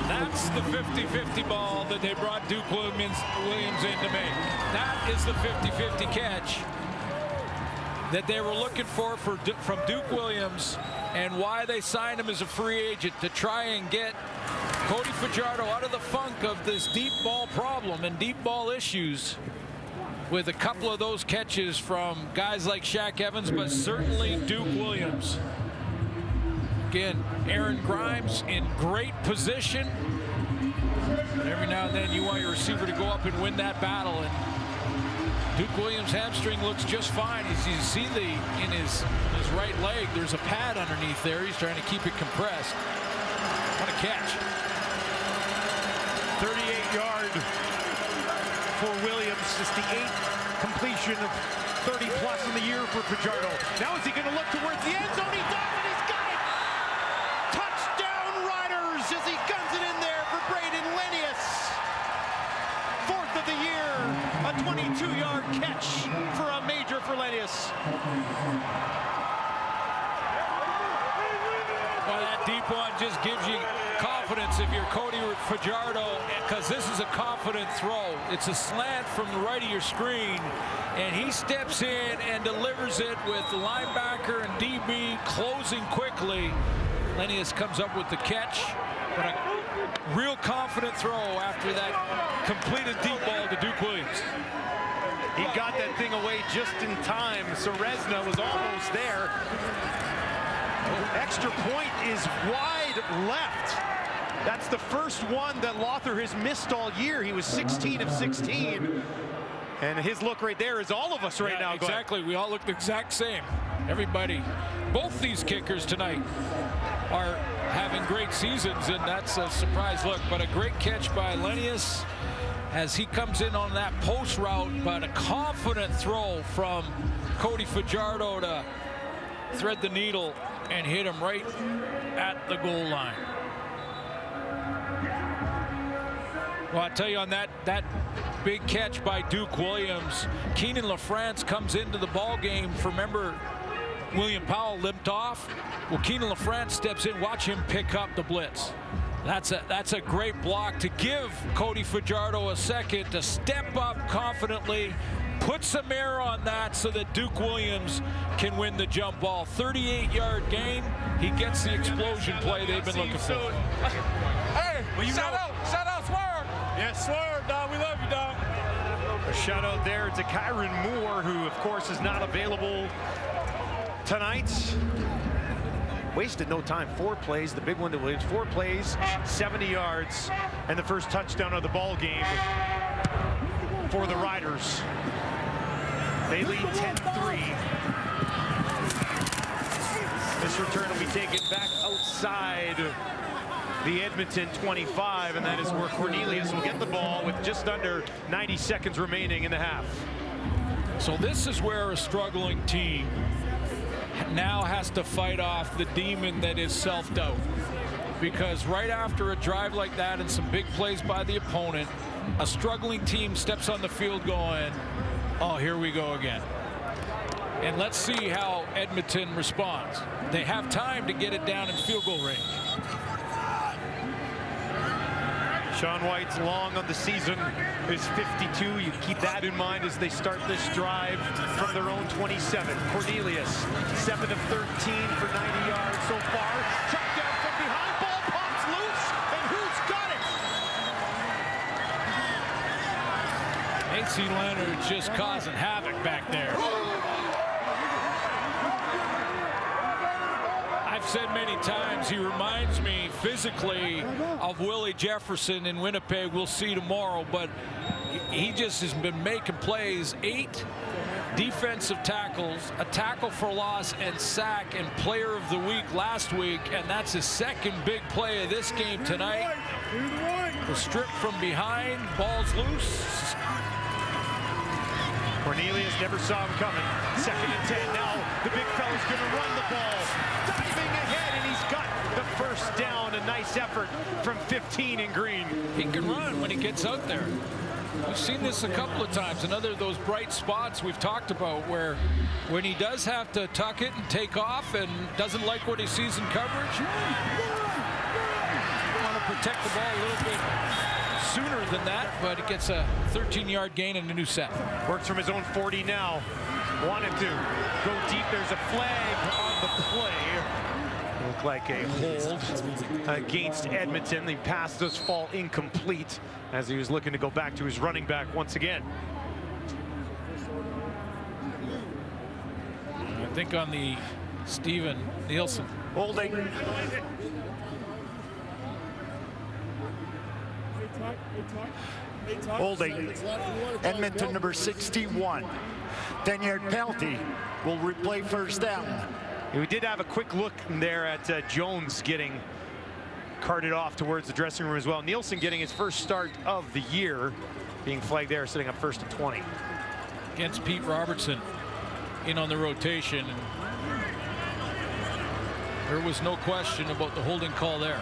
That's the 50-50 ball that they brought Duke Williams in to make. That is the 50-50 catch that they were looking for from Duke Williams, and why they signed him as a free agent, to try and get Cody Fajardo out of the funk of this deep ball problem and deep ball issues, with a couple of those catches from guys like Shaq Evans, but certainly Duke Williams. Again, Aaron Grimes in great position. But every now and then you want your receiver to go up and win that battle, and Duke Williams' hamstring looks just fine. You see in his right leg, there's a pad underneath there. He's trying to keep it compressed. What a catch. 38-yard for Williams. Just the 8th completion of 30-plus in the year for Fajardo. Now is he going to look towards the end zone? He does, and he's got it! Touchdown Riders as he guns it in there for Braden Lenius. 4th of the year, a 22-yard catch for a major for Lenius. Well, that deep one just gives you confidence if you're Cody Fajardo, because this is a confident throw. It's a slant from the right of your screen, and he steps in and delivers it with the linebacker and DB closing quickly. Lenius comes up with the catch, but a real confident throw after that completed deep ball to Duke Williams. He got that thing away just in time. Serezna was almost there. Extra point is wide left. That's the first one that Lothar has missed all year. He was 16 of 16. And his look right there is all of us right now. Exactly. We all look the exact same. Everybody. Both these kickers tonight are having great seasons, and that's a surprise look. But a great catch by Lenius. as he comes in on that post route, but a confident throw from Cody Fajardo to thread the needle and hit him right at the goal line. Well, I tell you, on that big catch by Duke Williams, Keenan LaFrance comes into the ball game. Remember, William Powell limped off. Well, Keenan LaFrance steps in. Watch him pick up the blitz. That's a great block to give Cody Fajardo a second to step up confidently, put some air on that so that Duke Williams can win the jump ball. 38-yard gain. He gets the explosion play they've been looking for. Hey, shout out, Swerve. Yeah, Swerve, dog. We love you, dog. A shout out there to Kyron Moore, who of course is not available tonight. Wasted no time. 4 plays, the big one to Williams. 4 plays, 70 yards, and the first touchdown of the ball game for the Riders. They lead 10-3. This return will be taken back outside the Edmonton 25, and that is where Cornelius will get the ball with just under 90 seconds remaining in the half. So this is where a struggling team now has to fight off the demon that is self-doubt, because right after a drive like that and some big plays by the opponent, a struggling team steps on the field going, oh, here we go again. And let's see how Edmonton responds. They have time to get it down in field goal range. Sean White's long on the season is 52. You keep that in mind as they start this drive from their own 27. Cornelius, 7 of 13 for 90 yards so far. Tracked down from behind, ball pops loose, and who's got it? AC Leonard just causing havoc back there. I've said many times, he reminds me physically of Willie Jefferson in Winnipeg. We'll see tomorrow, but he just has been making plays. 8 defensive tackles, a tackle for loss and sack, and player of the week last week, and that's his second big play of this game tonight. The strip from behind, ball's loose. Cornelius never saw him coming. 2nd and 10. Now the big fella's going to run the ball. Diving ahead, and he's got the first down. A nice effort from 15 in green. He can run when he gets out there. We've seen this a couple of times. Another of those bright spots we've talked about where when he does have to tuck it and take off and doesn't like what he sees in coverage, want to protect the ball a little bit sooner than that, but it gets a 13-yard gain and a new set. Works from his own 40 now. Wanted to go deep. There's a flag on the play. Looked like a hold against Edmonton. The pass does fall incomplete as he was looking to go back to his running back once again. I think on the Steven Nielsen. Holding. Holding. Edmonton number 61. 10-yard penalty will replay first down. We did have a quick look there at Jones getting carted off towards the dressing room as well. Nielsen getting his first start of the year, being flagged there, sitting up 1st and 20. Against Pete Robertson in on the rotation. And there was no question about the holding call there.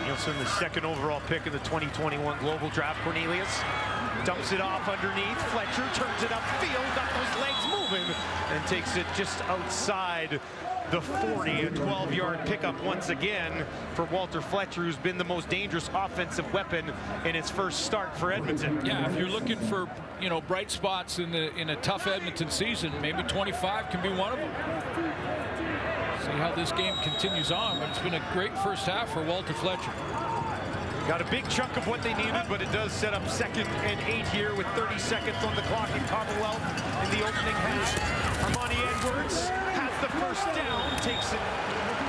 Nielsen, the 2nd overall pick in the 2021 Global Draft. Cornelius dumps it off underneath. Fletcher turns it upfield, got those legs moving, and takes it just outside the 40. A 12-yard pickup once again for Walter Fletcher, who's been the most dangerous offensive weapon in his first start for Edmonton. Yeah, if you're looking for, you know, bright spots in a tough Edmonton season, maybe 25 can be one of them. See how this game continues on, but it's been a great first half for Walter Fletcher. Got a big chunk of what they needed, but it does set up 2nd and 8 here with 30 seconds on the clock in Commonwealth in the opening half. Armani Edwards has the first down, takes it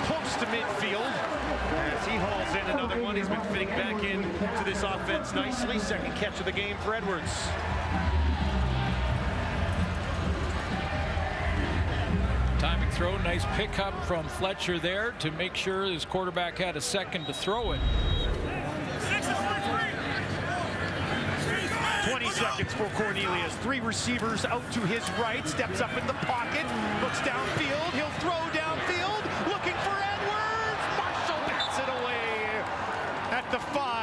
close to midfield as he hauls in another one. He's been fitting back in to this offense nicely. 2nd catch of the game for Edwards. Timing throw, nice pickup from Fletcher there to make sure his quarterback had a second to throw it. seconds for Cornelius. 3 receivers out to his right, steps up in the pocket, looks downfield, he'll throw downfield, looking for Edwards. Marshall bats it away at the 5.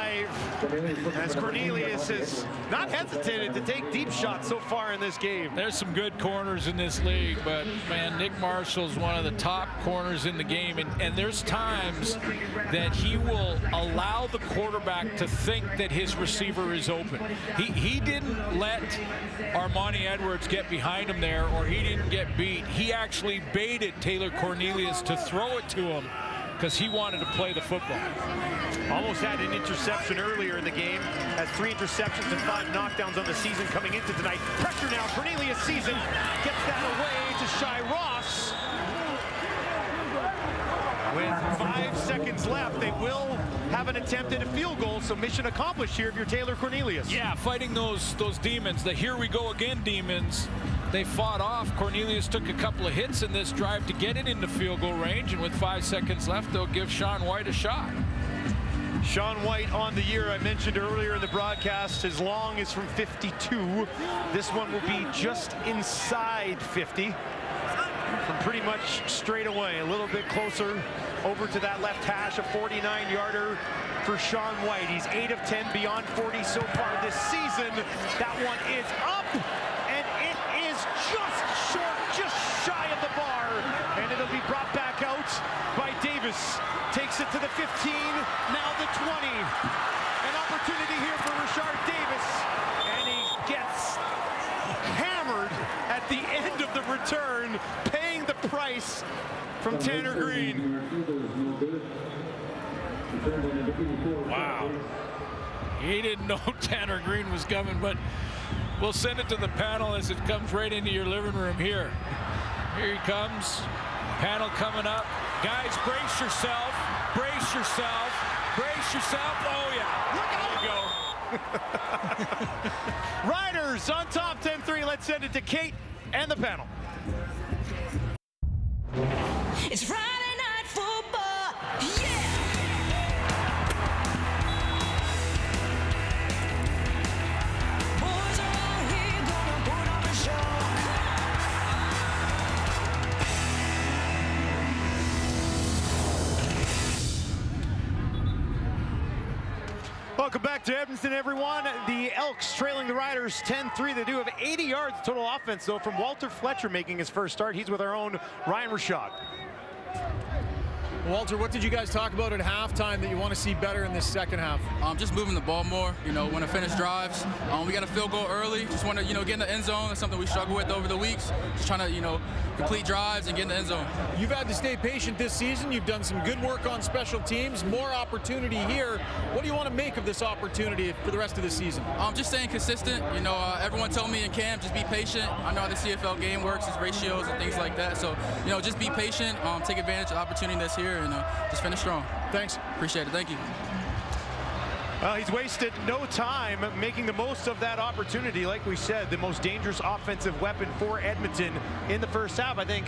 As Cornelius has not hesitated to take deep shots so far in this game. There's some good corners in this league, but man, Nick Marshall's one of the top corners in the game, and there's times that he will allow the quarterback to think that his receiver is open. He didn't let Armani Edwards get behind him there, or he didn't get beat. He actually baited Taylor Cornelius to throw it to him because he wanted to play the football. Almost had an interception earlier in the game. Has 3 interceptions and 5 knockdowns on the season coming into tonight. Pressure now, Cornelius season gets that away to Shai Ross. With 5 seconds left, they will have an attempt at a field goal, so mission accomplished here if you're Taylor Cornelius. Yeah, fighting those demons, the here we go again demons. They fought off. Cornelius took a couple of hits in this drive to get it into field goal range, and with 5 seconds left, they'll give Sean White a shot. Sean White on the year, I mentioned earlier in the broadcast, as long as from 52. This one will be just inside 50. From pretty much straight away, a little bit closer over to that left hash, a 49-yarder for Sean White. He's 8 of 10 beyond 40 so far this season. That one is up, and it is just short, just shy of the bar, and it'll be brought back out by Davis. Takes it to the 15, now the 20. An opportunity here for Richard Davis, and he gets hammered at the end of the return, paying the price from Tanner Green. Wow. He didn't know Tanner Green was coming, but we'll send it to the panel as it comes right into your living room here. Here he comes. Panel coming up. Guys, brace yourself. Brace yourself. Brace yourself. Oh, yeah. There you go. Riders on top 10-3. Let's send it to Kate and the panel. It's Friday night football. Yeah! Boys are out here gonna put on a show. Welcome back to Edmonton, everyone. The Elks trailing the Riders 10-3. They do have 80 yards total offense, though, from Walter Fletcher making his first start. He's with our own Ryan Rashad. Walter, what did you guys talk about at halftime that you want to see better in this second half? Just moving the ball more, want to finish drives. We got a field goal early. Just want to, get in the end zone. That's something we struggle with over the weeks. Just trying to, complete drives and get in the end zone. You've had to stay patient this season. You've done some good work on special teams, more opportunity here. What do you want to make of this opportunity for the rest of the season? Just staying consistent. Everyone told me in camp, just be patient. I know how the CFL game works, its ratios and things like that. So, just be patient, take advantage of the opportunity that's here, and just finish strong. Thanks. Appreciate it. Thank you. He's wasted no time making the most of that opportunity. Like we said, the most dangerous offensive weapon for Edmonton in the first half. I think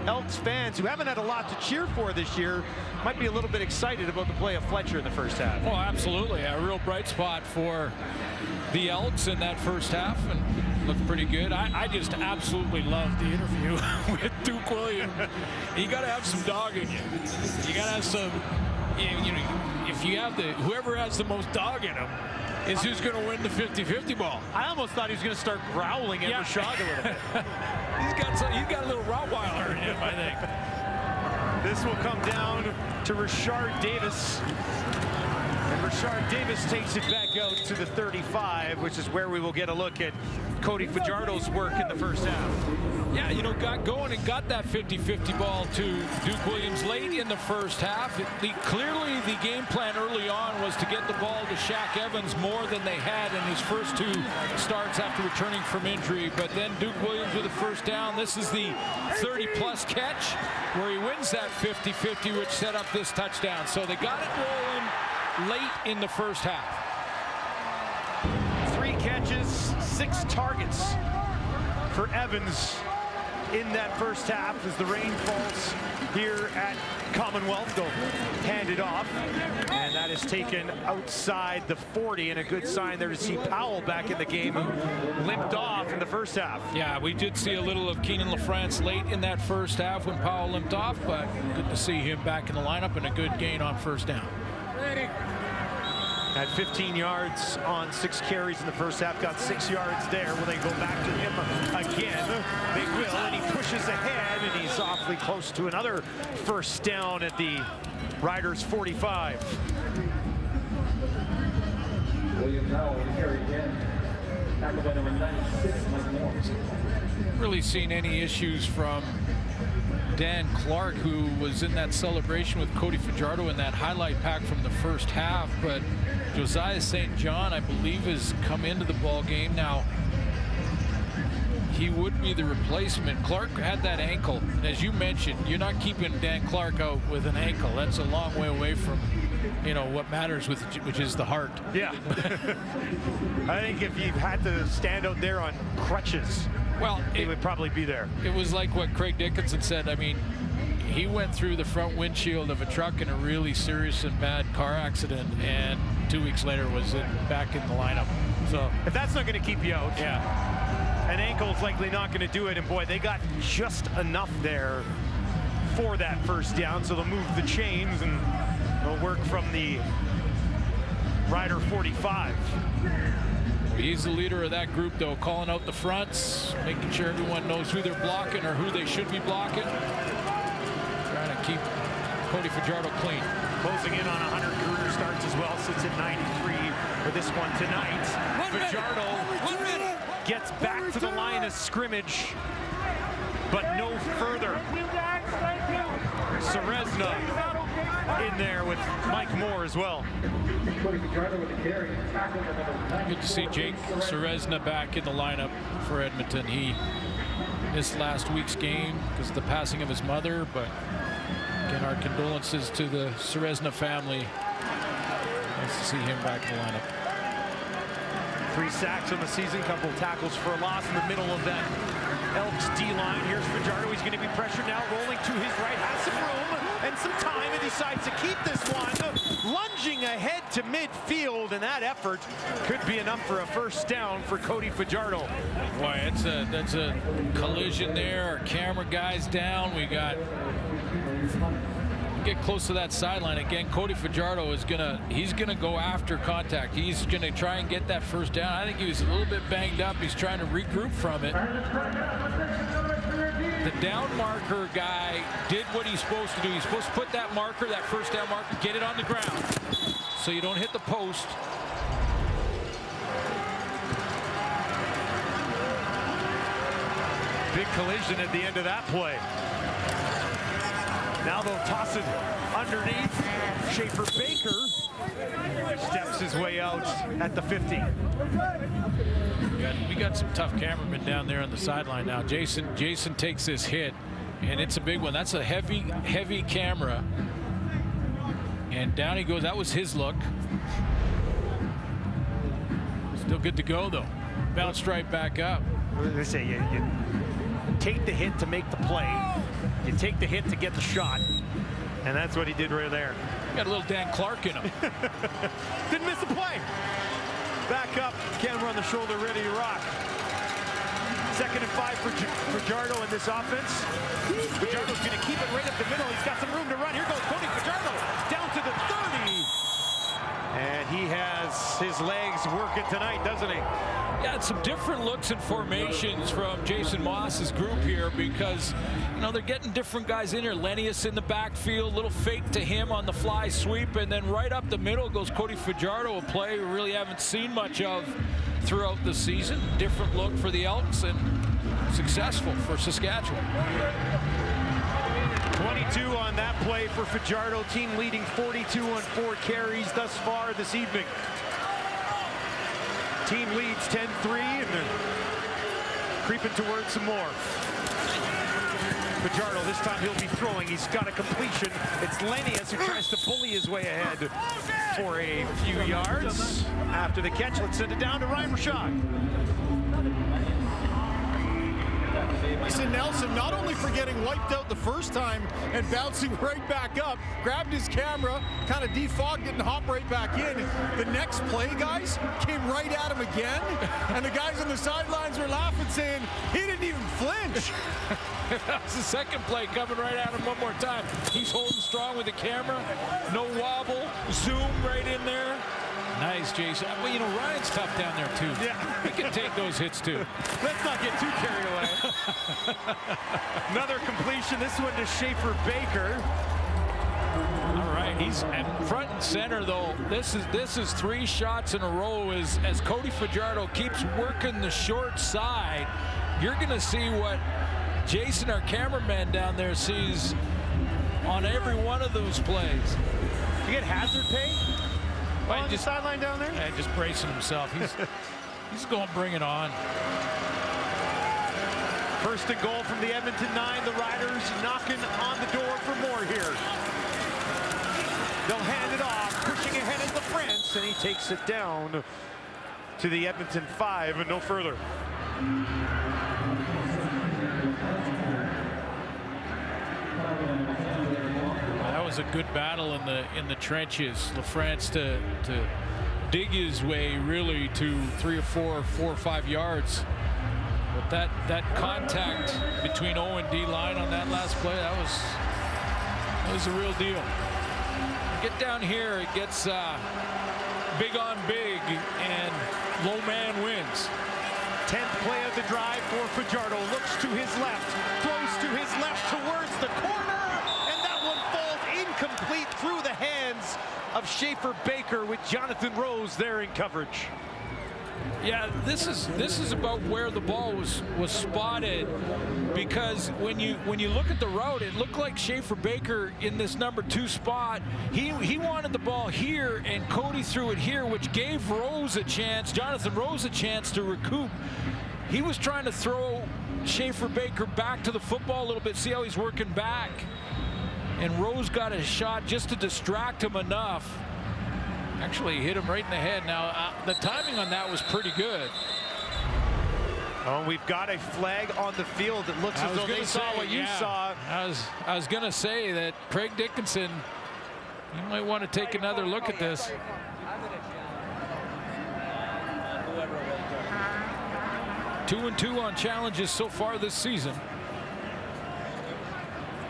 Elks fans who haven't had a lot to cheer for this year might be a little bit excited about the play of Fletcher in the first half. Well, absolutely. A real bright spot for the Elks in that first half, and looked pretty good. I just absolutely loved the interview with Duke Williams. You got to have some dog in you. You got to have some, if you have whoever has the most dog in him is who's going to win the 50-50 ball. I almost thought he was going to start growling at Rashad a little bit. He's got a little Rottweiler in him, I think. This will come down to Richard Davis. And Richard Davis takes it back out to the 35, which is where we will get a look at Cody Fajardo's work in the first half. Yeah, got going and got that 50-50 ball to Duke Williams late in the first half. Clearly, the game plan early on was to get the ball to Shaq Evans more than they had in his first 2 starts after returning from injury. But then Duke Williams with a first down. This is the 30-plus catch where he wins that 50-50, which set up this touchdown. So they got it rolling late in the first half. 3 catches, 6 targets for Evans. in that first half as the rain falls here at Commonwealth. They'll hand it off, and that is taken outside the 40, and a good sign there to see Powell back in the game, who limped off in the first half. Yeah, we did see a little of Keenan LaFrance late in that first half when Powell limped off, but good to see him back in the lineup and a good gain on first down. Had 15 yards on 6 carries in the first half, got 6 yards there. Will they go back to him again? They will, and he pushes ahead, and he's awfully close to another first down at the Riders 45. William Powell to carry again. Tackle by number 96, Mike Moore. Really seen any issues from Dan Clark, who was in that celebration with Cody Fajardo in that highlight pack from the first half, but Josiah St. John, I believe, has come into the ball game now. He would be the replacement. Clark had that ankle, and as you mentioned, you're not keeping Dan Clark out with an ankle. That's a long way away from, you know, what matters, with which is the heart. Yeah. I think if you had to stand out there on crutches, well, he would probably be there. It was like what Craig Dickinson said. I mean, he went through the front windshield of a truck in a really serious and bad car accident, and 2 weeks later was back in the lineup. So if that's not going to keep you out, yeah, an ankle's likely not going to do it. And boy, they got just enough there for that first down, so they'll move the chains and they'll work from the Rider 45. He's the leader of that group, though, calling out the fronts, making sure everyone knows who they're blocking or who they should be blocking. Trying to keep Cody Fajardo clean. Closing in on 100 career starts as well, sits at 93 for this one tonight. Fajardo gets back to the line of scrimmage, but no further. Serezna in there with Mike Moore as well. Good to see Jake Serezna back in the lineup for Edmonton. He missed last week's game because of the passing of his mother, but again, our condolences to the Serezna family. Nice to see him back in the lineup. 3 sacks on the season, couple tackles for a loss in the middle of that Elks D-line. Here's Fajardo. He's going to be pressured now, rolling to his right, has some room and some time, and decides to keep this one, lunging ahead to midfield, and that effort could be enough for a first down for Cody Fajardo. Boy, that's a collision there. Our camera guy's down. We got get close to that sideline again. Cody Fajardo is he's gonna go after contact. He's gonna try and get that first down. I think he was a little bit banged up. He's trying to regroup from it. The down marker guy did what he's supposed to do. He's supposed to put that marker, that first down marker, get it on the ground so you don't hit the post. Big collision at the end of that play. Now they'll toss it underneath. Schaefer Baker steps his way out at the 50. We got some tough cameramen down there on the sideline now. Jason takes this hit, and it's a big one. That's a heavy camera. And down he goes. That was his look. Still good to go, though. Bounced right back up. They say you take the hit to make the play. You take the hit to get the shot. And that's what he did right there. Got a little Dan Clark in him. Didn't miss the play. Back up, camera on the shoulder, ready to rock. 2nd and 5 for Fajardo in this offense. Fajardo's going to keep it right up the middle. He's got some room to run. Here goes Cody Fajardo down to the 30. And he has his legs working tonight, doesn't he? Yeah, it's some different looks and formations from Jason Moss's group here because, you know, they're getting different guys in here. Lennius in the backfield, little fake to him on the fly sweep, and then right up the middle goes Cody Fajardo, a play we really haven't seen much of throughout the season. Different look for the Elks and successful for Saskatchewan. 22 on that play for Fajardo, team leading 42 on 4 carries thus far this evening. Team leads 10-3 and creeping towards some more. Fajardo, this time he'll be throwing. He's got a completion. It's Lennius who tries to bully his way ahead for a few yards. After the catch, let's send it down to Ryan Rashad. Jamison Nelson, not only for getting wiped out the first time and bouncing right back up, grabbed his camera, kind of defogged it and hopped right back in. The next play, guys, came right at him again, and the guys on the sidelines were laughing, saying he didn't even flinch. That was the second play coming right at him one more time. He's holding strong with the camera, no wobble, zoom right in there. Nice, Jason. Well, you know, Ryan's tough down there, too. Yeah. He can take those hits, too. Let's not get too carried away. Another completion, this one to Schaefer Baker. All right, he's at front and center, though. This is 3 shots in a row as Cody Fajardo keeps working the short side. You're going to see what Jason, our cameraman down there, sees on every one of those plays. You get hazard pay? Well, On the sideline down there? Yeah, just bracing himself. He's going to bring it on. First and goal from the Edmonton 9. The Riders knocking on the door for more here. They'll hand it off, pushing ahead at the Prince, and he takes it down to the Edmonton 5 and no further. That was a good battle in the trenches. LaFrance to dig his way really to 3 or 4 or 5 yards. But that contact between O and D line on that last play, that was a real deal. Get down here, it gets big on big, and low man wins. 10th play of the drive for Fajardo. Looks to his left, throws to his left towards the corner, and that one falls incomplete through the hands of Schaefer Baker with Jonathan Rose there in coverage. Yeah, this is about where the ball was spotted, because when you look at the route, it looked like Schaefer Baker in this number 2 spot. He wanted the ball here, and Cody threw it here, which gave Jonathan Rose a chance to recoup. He was trying to throw Schaefer Baker back to the football a little bit, see how he's working back, and Rose got a shot just to distract him enough. Actually hit him right in the head. Now, the timing on that was pretty good. Oh, we've got a flag on the field. It looks as though they saw what you saw. I was going to say that Craig Dickinson, you might want to take another look at this. Two and 2 on challenges so far this season.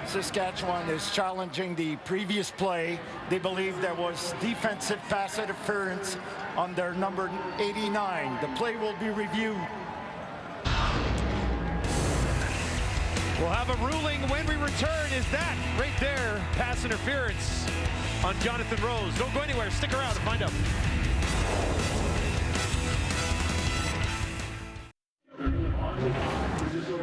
Saskatchewan is challenging the previous play. They believe there was defensive pass interference on their number 89. The play will be reviewed. We'll have a ruling when we return. Is that right there? Pass interference on Jonathan Rose. Don't go anywhere. Stick around to find out.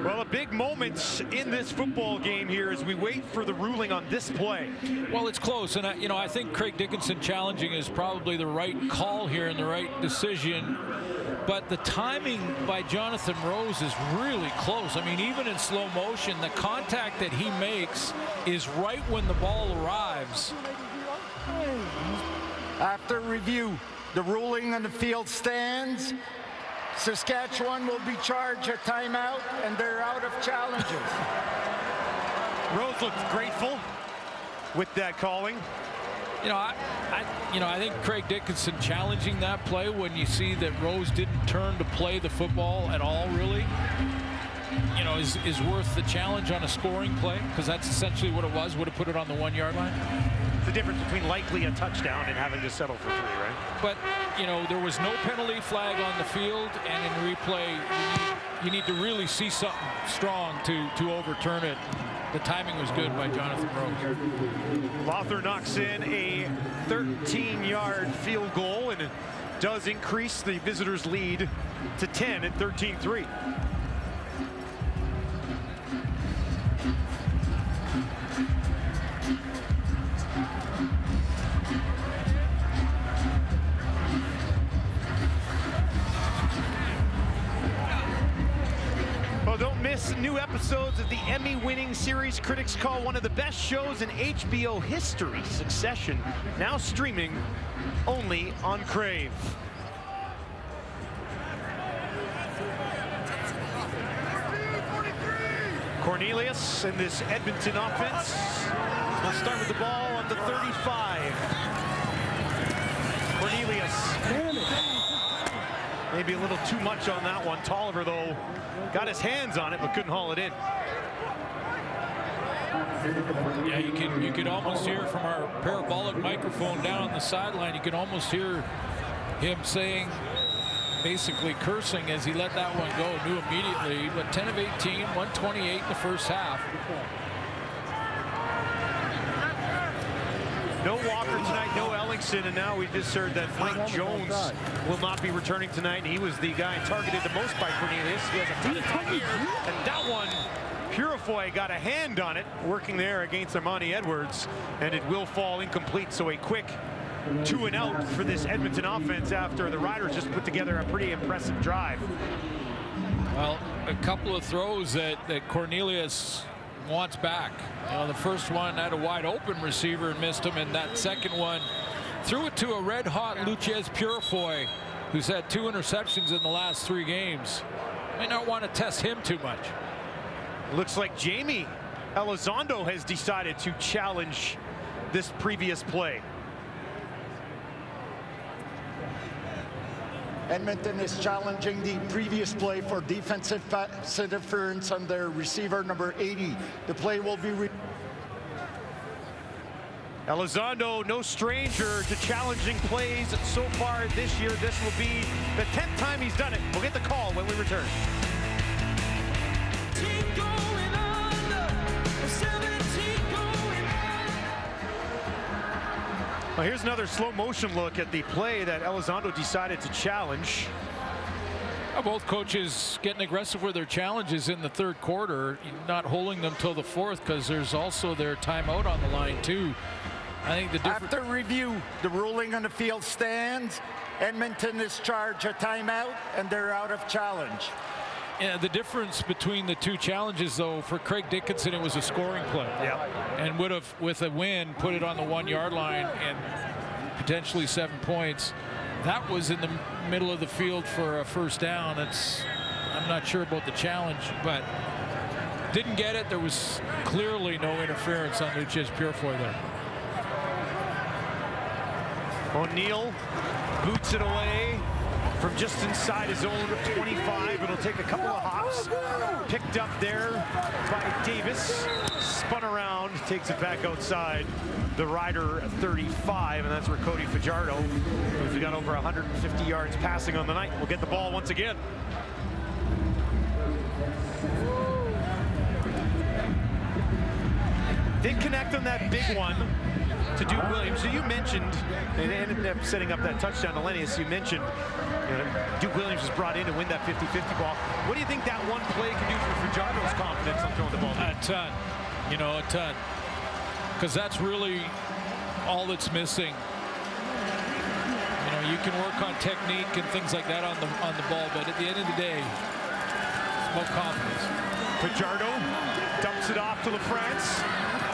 Well, a big moment in this football game here as we wait for the ruling on this play. Well, it's close, and I think Craig Dickinson challenging is probably the right call here and the right decision. But the timing by Jonathan Rose is really close. I mean, even in slow motion, the contact that he makes is right when the ball arrives. After review, the ruling on the field stands. Saskatchewan will be charged a timeout, and they're out of challenges. Rose looked grateful with that calling. I think Craig Dickinson challenging that play when you see that Rose didn't turn to play the football at all, really, is worth the challenge on a scoring play, because that's essentially what it was. Would have put it on the 1-yard line. The difference between likely a touchdown and having to settle for 3, right? But, there was no penalty flag on the field, and in replay, you need to really see something strong to overturn it. The timing was good by Jonathan Rose. Lothar knocks in a 13-yard field goal, and it does increase the visitors' lead to 10 at 13-3. Don't miss new episodes of the Emmy-winning series critics call one of the best shows in HBO history, Succession, now streaming only on Crave. Cornelius in this Edmonton offense. We'll start with the ball on the 35. Cornelius. Maybe a little too much on that one. Tolliver, though, got his hands on it, but couldn't haul it in. Yeah, you could almost hear from our parabolic microphone down on the sideline, you could almost hear him saying, basically cursing as he let that one go. Knew immediately, but 10 of 18, 128 in the first half. No Walker tonight, no Ellingson, and now we just heard that Mike Jones will not be returning tonight, and he was the guy targeted the most by Cornelius. He has a ton of time here, and that one, Purifoy got a hand on it, working there against Armani Edwards, and it will fall incomplete, so a quick 2 and out for this Edmonton offense after the Riders just put together a pretty impressive drive. Well, a couple of throws that Cornelius wants back. You know, the first one had a wide open receiver and missed him, and that second one threw it to a red hot Luchez Purifoy, who's had 2 interceptions in the last 3 games. May not want to test him too much. Looks like Jamie Elizondo has decided to challenge this previous play. Edmonton is challenging the previous play for defensive pass interference on their receiver number 80. The play will be Elizondo, no stranger to challenging plays so far this year. This will be the 10th time he's done it. We'll get the call when we return. Well, here's another slow motion look at the play that Elizondo decided to challenge. Both coaches getting aggressive with their challenges in the third quarter, not holding them till the fourth, because there's also their timeout on the line too. I think the after review, the ruling on the field stands. Edmonton is charged a timeout, and they're out of challenge. Yeah, the difference between the 2 challenges, though, for Craig Dickinson, it was a scoring play. Yeah. And would have, with a win, put it on the 1-yard line and potentially 7 points. That was in the middle of the field for a first down. I'm not sure about the challenge, but didn't get it. There was clearly no interference on Luchez Purifoy there. O'Neill boots it away from just inside his own 25. It'll take a couple of hops. Picked up there by Davis. Spun around, takes it back outside the Rider 35, and that's where Cody Fajardo, who's got over 150 yards passing on the night, will get the ball once again. Did connect on that big one to Duke Williams. So you mentioned, and ended up setting up that touchdown to Lennius. You mentioned Duke Williams was brought in to win that 50-50 ball. What do you think that one play can do for Fajardo's confidence on throwing the ball? A ton. You know, a ton. Because that's really all that's missing. You know, you can work on technique and things like that on the ball, but at the end of the day, it's about confidence. Fajardo dumps it off to LaFrance.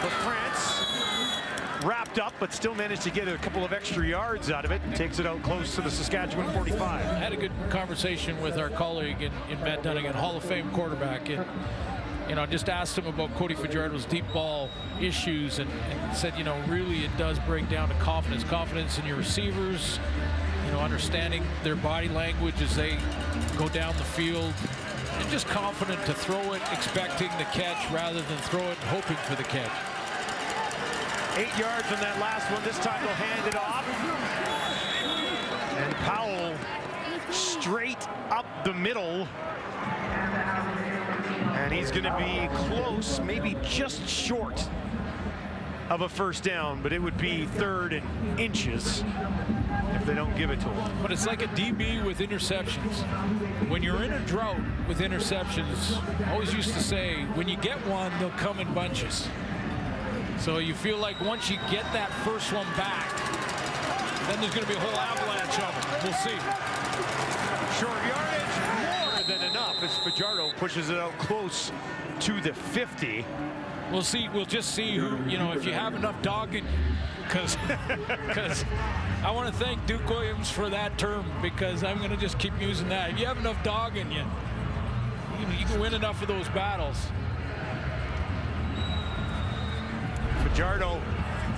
LaFrance wrapped up, but still managed to get a couple of extra yards out of it. Takes it out close to the Saskatchewan 45. I had a good conversation with our colleague in Matt Dunnigan, Hall of Fame quarterback, and you know, just asked him about Cody Fajardo's deep ball issues, and said, you know, really it does break down to confidence in your receivers, you know, understanding their body language as they go down the field, and just confident to throw it, expecting the catch rather than throw it hoping for the catch. 8 yards on that last one. This time they'll hand it off. And Powell straight up the middle. And he's going to be close, maybe just short of a first down, but it would be 3rd and inches if they don't give it to him. But it's like a DB with interceptions. When you're in a drought with interceptions, I always used to say, when you get one, they'll come in bunches. So you feel like once you get that first one back, then there's going to be a whole avalanche of them. We'll see. Short yardage, more than enough as Fajardo pushes it out close to the 50. We'll see. We'll just see who, you know, if you have enough dog in you. Because I want to thank Duke Williams for that term, because I'm going to just keep using that. If you have enough dog in you, you can win enough of those battles. Fajardo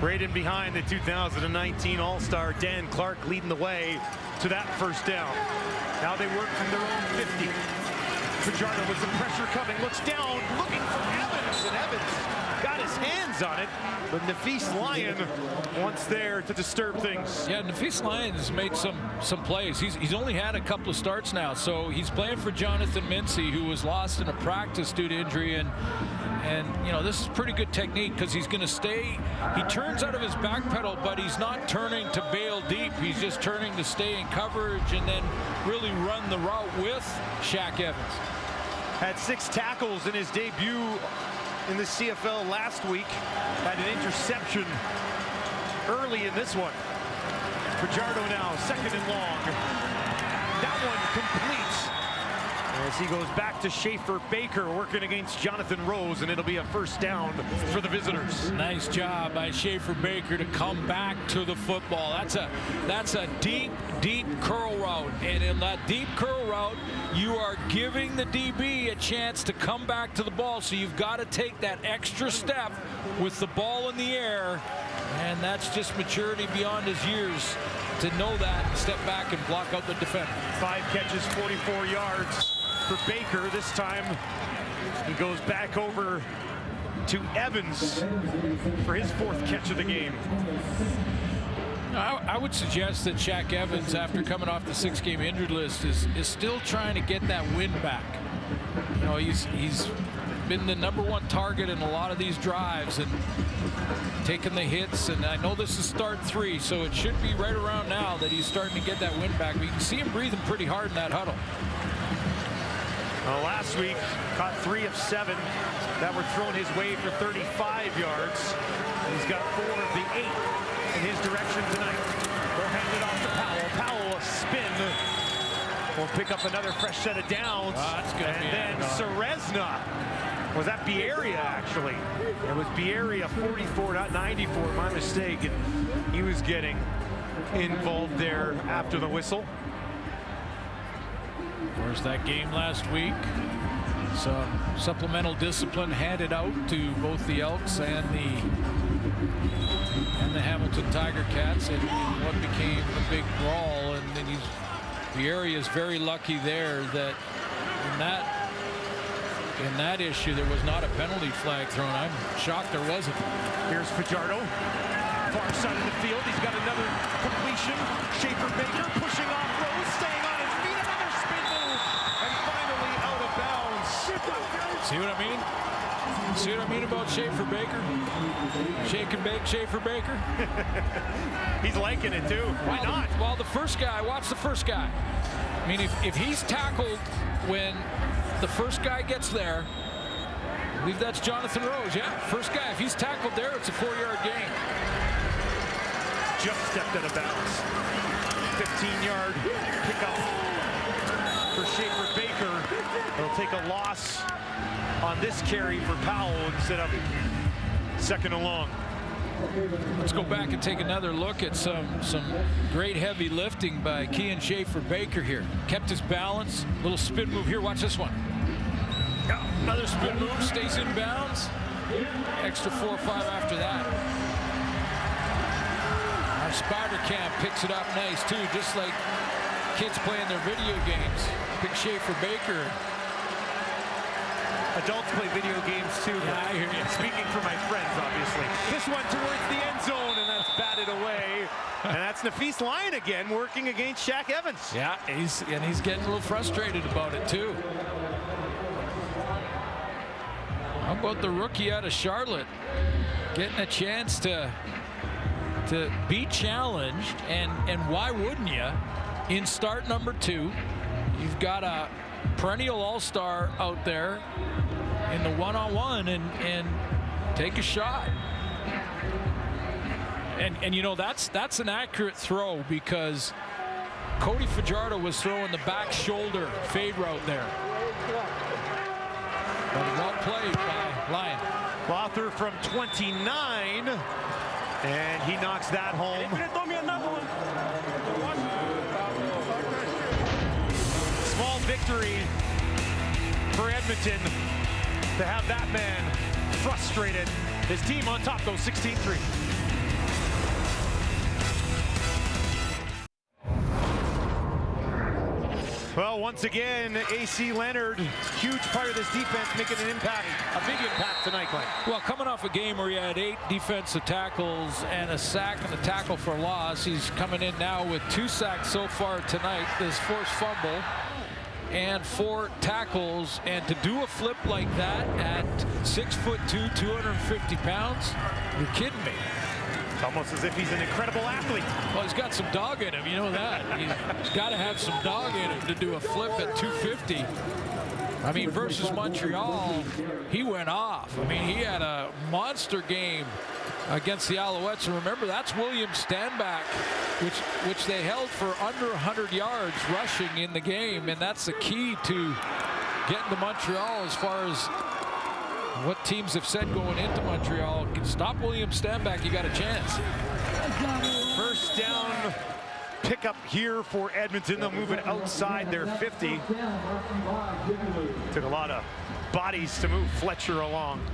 right in behind the 2019 All-Star Dan Clark leading the way to that first down. Now they work from their own 50. Fajardo with some pressure coming, looks down, looking for Evans, and Evans got his hands on it, but Nafis Lyon once there to disturb things. Yeah, Nafis Lyon has made some plays. He's only had a couple of starts now, so he's playing for Jonathan Mincy, who was lost in a practice due to injury, and you know, this is pretty good technique because he's going to stay. He turns out of his back pedal, but he's not turning to bail deep. He's just turning to stay in coverage and then really run the route with Shaq Evans. Had 6 tackles in his debut in the CFL last week. Had an interception early in this one. Fajardo now, second and long. That one complete. As he goes back to Schaefer Baker working against Jonathan Rose, and it'll be a first down for the visitors. Nice job by Schaefer Baker to come back to the football. That's a deep curl route, and in that deep curl route, you are giving the DB a chance to come back to the ball, so you've got to take that extra step with the ball in the air, and that's just maturity beyond his years to know that and step back and block out the defender. 5 catches, 44 yards for Baker. This time he goes back over to Evans for his 4th catch of the game. I would suggest that Shaq Evans, after coming off the 6-game injured list, is still trying to get that win back. You know, he's been the #1 target in a lot of these drives and taking the hits, and I know this is start 3, so it should be right around now that he's starting to get that win back. But you can see him breathing pretty hard in that huddle. Last week, caught 3 of 7 that were thrown his way for 35 yards. He's got 4 of the 8 in his direction tonight. They'll hand it off to Powell. Powell, a spin. Will pick up another fresh set of downs. That's good. And then Serezna. Was that Bieria, actually? It was Bieria, 44, not 94, my mistake. And he was getting involved there after the whistle. Of course, that game last week, some supplemental discipline handed out to both the Elks and the Hamilton Tiger Cats in what became a big brawl. And then the area is very lucky there that in that issue there was not a penalty flag thrown. I'm shocked there wasn't. Here's Fajardo, far side of the field. He's got another completion. Schaefer Baker pushing off Rose, staying on his feet. Another spin move, and finally out of bounds. See what I mean? See what I mean about Schaefer Baker? Shake and bake Schaefer Baker? He's liking it too. Why not? Well, the first guy, watch the first guy. I mean, if he's tackled when the first guy gets there, I believe that's Jonathan Rose, yeah? First guy, if he's tackled there, it's a 4-yard gain. Just stepped out of bounds. 15-yard pickup for Schaefer Baker. They'll take a loss on this carry for Powell instead of second and long. Let's go back and take another look at some great heavy lifting by Kean Schaefer Baker here. Kept his balance, little spin move here. Watch this one. Another spin move, stays in bounds. Extra 4 or 5 after that. Our Spider Cam picks it up nice too, just like kids playing their video games. Pick Schaefer Baker. Adults play video games too. Yeah, I hear you. Speaking for my friends, obviously. This one towards the end zone, and that's batted away. And that's Nafis Lyon again, working against Shaq Evans. Yeah, he's getting a little frustrated about it too. How about the rookie out of Charlotte getting a chance to be challenged, and why wouldn't you? In start number 2, you've got a perennial all-star out there in the one-on-one and take a shot. And you know, that's an accurate throw because Cody Fajardo was throwing the back shoulder fade route there. But well played by Lyon. Lother from 29, and he knocks that home. Small victory for Edmonton to have that man frustrated. His team on top, though, 16-3. Well, once again, A.C. Leonard, huge part of this defense, making an impact, a big impact tonight, Glenn. Well, coming off a game where he had 8 defensive tackles and a sack and a tackle for loss, he's coming in now with 2 sacks so far tonight, this forced fumble, and 4 tackles. And to do a flip like that at 6'2", 250 pounds, you're kidding me. It's almost as if he's an incredible athlete. Well, he's got some dog in him, you know that. He's got to have some dog in him to do a flip at 250. I mean, versus Montreal, he went off. I mean, he had a monster game against the Alouettes. And remember, that's William Stanback, which they held for under 100 yards rushing in the game. And that's the key to getting to Montreal as far as what teams have said going into Montreal. Can stop William Stanback, you got a chance. First down pickup here for Edmonton. They'll move it outside their 50. Took a lot of bodies to move Fletcher along.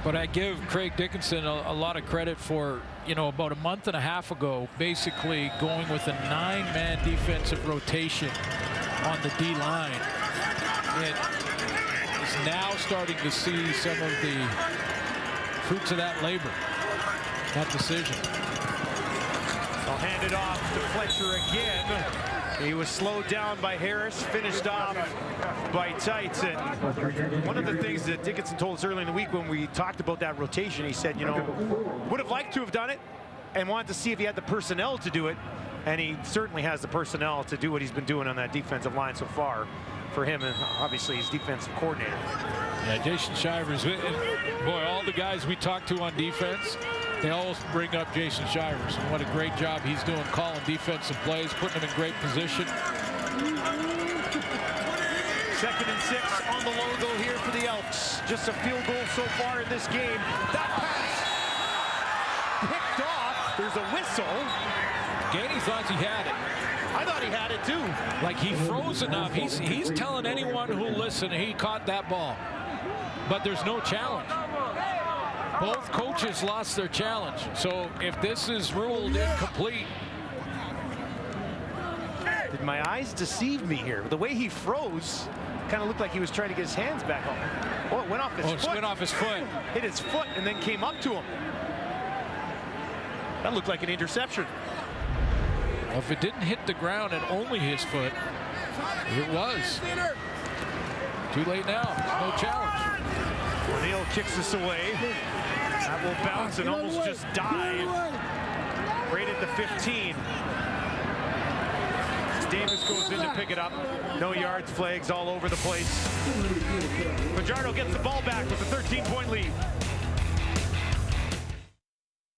But I give Craig Dickinson a lot of credit for, you know, about a month and a half ago, basically going with a 9-man defensive rotation on the D-line. It is now starting to see some of the fruits of that labor, that decision. I'll hand it off to Fletcher again. He was slowed down by Harris, finished off by Tights. And one of the things that Dickinson told us early in the week when we talked about that rotation, he said, you know, would have liked to have done it and wanted to see if he had the personnel to do it. And he certainly has the personnel to do what he's been doing on that defensive line so far for him, and obviously his defensive coordinator. Yeah, Jason Shivers, and boy, all the guys we talk to on defense, they always bring up Jason Shivers and what a great job he's doing calling defensive plays, putting them in great position. 2nd and 6 on the logo here for the Elks. Just a field goal so far in this game. That pass picked off. There's a whistle. Gainey thought he had it. I thought he had it too. Like he froze enough. He's telling anyone who'll listen he caught that ball. But there's no challenge. Both coaches lost their challenge. So if this is ruled incomplete. Did my eyes deceive me here? The way he froze kind of looked like he was trying to get his hands back on. Oh, it went off his foot. It went off his foot. Hit his foot and then came up to him. That looked like an interception. Well, if it didn't hit the ground and only his foot, it was. Too late now. No challenge. O'Neill kicks this away. That will bounce and almost just dive right at the 15. Davis goes in to pick it up. No yards, flags all over the place. Fajardo gets the ball back with a 13-point lead.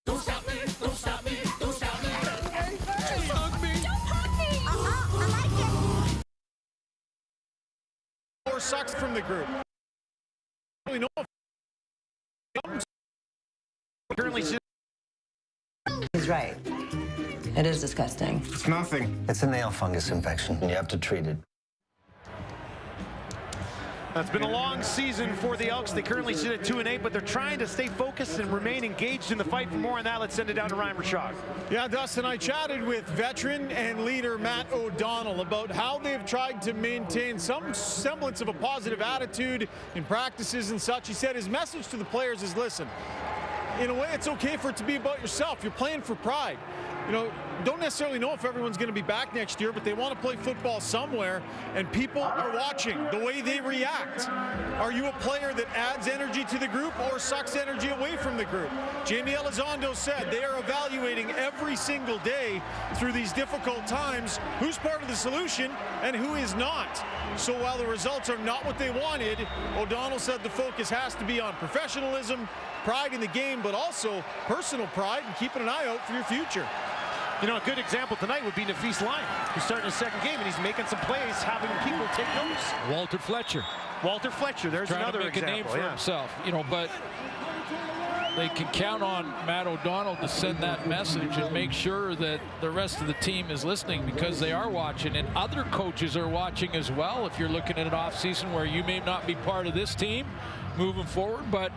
Don't stop me, don't stop me, don't stop me. Just hug me. Don't hug me. I like it. Or sucks from the group. We know Currently, he's right. It is disgusting. It's nothing. It's a nail fungus infection, and you have to treat it. it's been a long season for the Elks. They currently sit at 2-8, but they're trying to stay focused and remain engaged in the fight. For more on that, let's send it down to Ryan Rashad. Yeah, Dustin, I chatted with veteran and leader Matt O'Donnell about how they've tried to maintain some semblance of a positive attitude in practices and such. He said his message to the players is, listen, in a way, it's okay for it to be about yourself. You're playing for pride. You know, don't necessarily know if everyone's going to be back next year, but they want to play football somewhere, and people are watching the way they react. Are you a player that adds energy to the group or sucks energy away from the group? Jamie Elizondo said they are evaluating every single day through these difficult times who's part of the solution and who is not. So while the results are not what they wanted, O'Donnell said the focus has to be on professionalism, pride in the game, but also personal pride and keeping an eye out for your future. You know, a good example tonight would be Nafis Lyon, who's starting his second game, and he's making some plays, having people take notice. Walter Fletcher. Walter Fletcher, there's another example. Trying to make a name for himself, you know, but they can count on Matt O'Donnell to send that message and make sure that the rest of the team is listening, because they are watching, and other coaches are watching as well. If you're looking at an off-season where you may not be part of this team moving forward, but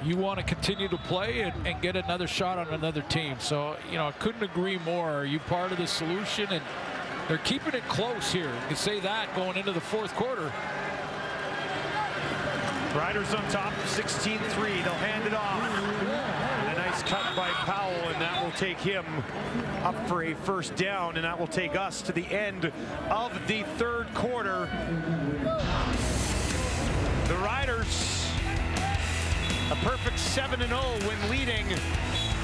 you want to continue to play and get another shot on another team. So, you know, I couldn't agree more. Are you part of the solution? And they're keeping it close here. You can say that going into the fourth quarter. Riders on top, 16-3. They'll hand it off. And a nice cut by Powell, and that will take him up for a first down, and that will take us to the end of the third quarter. The Riders, a perfect 7-0 when leading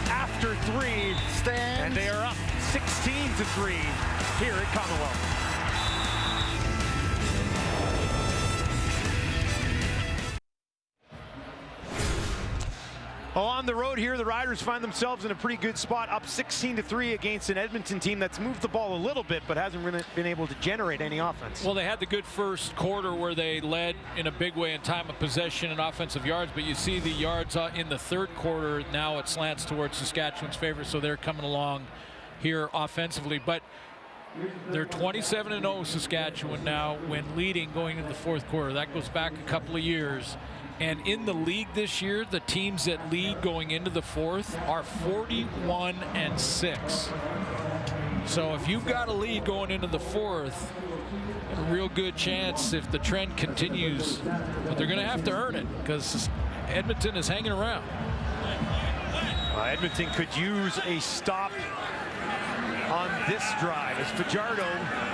after 3. And they are up 16-3 here at Commonwealth. Well, on the road here, the Riders find themselves in a pretty good spot, up 16-3 against an Edmonton team that's moved the ball a little bit, but hasn't really been able to generate any offense. Well, they had the good first quarter where they led in a big way in time of possession and offensive yards, but you see the yards in the third quarter, now it slants towards Saskatchewan's favor, so they're coming along here offensively. But they're 27-0 Saskatchewan now when leading going into the fourth quarter. That goes back a couple of years. And in the league this year, the teams that lead going into the fourth are 41-6. So if you've got a lead going into the fourth, a real good chance if the trend continues, but they're going to have to earn it because Edmonton is hanging around. Edmonton could use a stop on this drive as Fajardo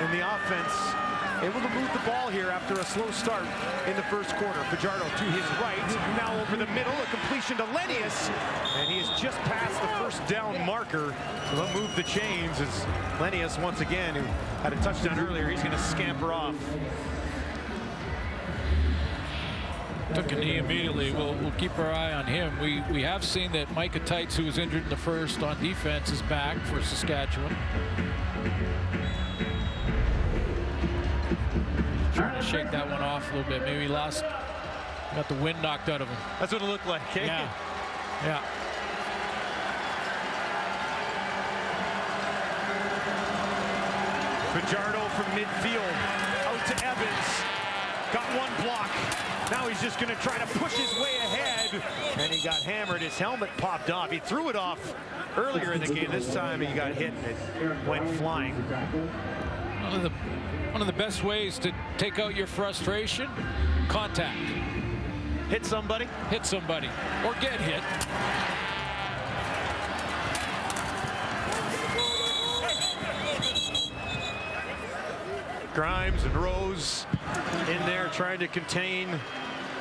in the offense able to move the ball here after a slow start in the first quarter. Fajardo to his right, now over the middle, a completion to Lenius, and he has just passed the first down marker. So they'll move the chains as Lenius, once again, who had a touchdown earlier, he's going to scamper off. Took a knee immediately. We'll keep our eye on him. We have seen that Micah Tights, who was injured in the first on defense, is back for Saskatchewan. Trying to shake that one off a little bit. Maybe he got the wind knocked out of him. That's what it looked like. Eh? Yeah. Yeah. Fajardo from midfield out to Evans. Got one block. Now he's just going to try to push his way ahead. And he got hammered. His helmet popped off. He threw it off earlier in the game. This time he got hit and it went flying. One of the best ways to take out your frustration, contact. Hit somebody. Hit somebody. Or get hit. Grimes and Rose in there trying to contain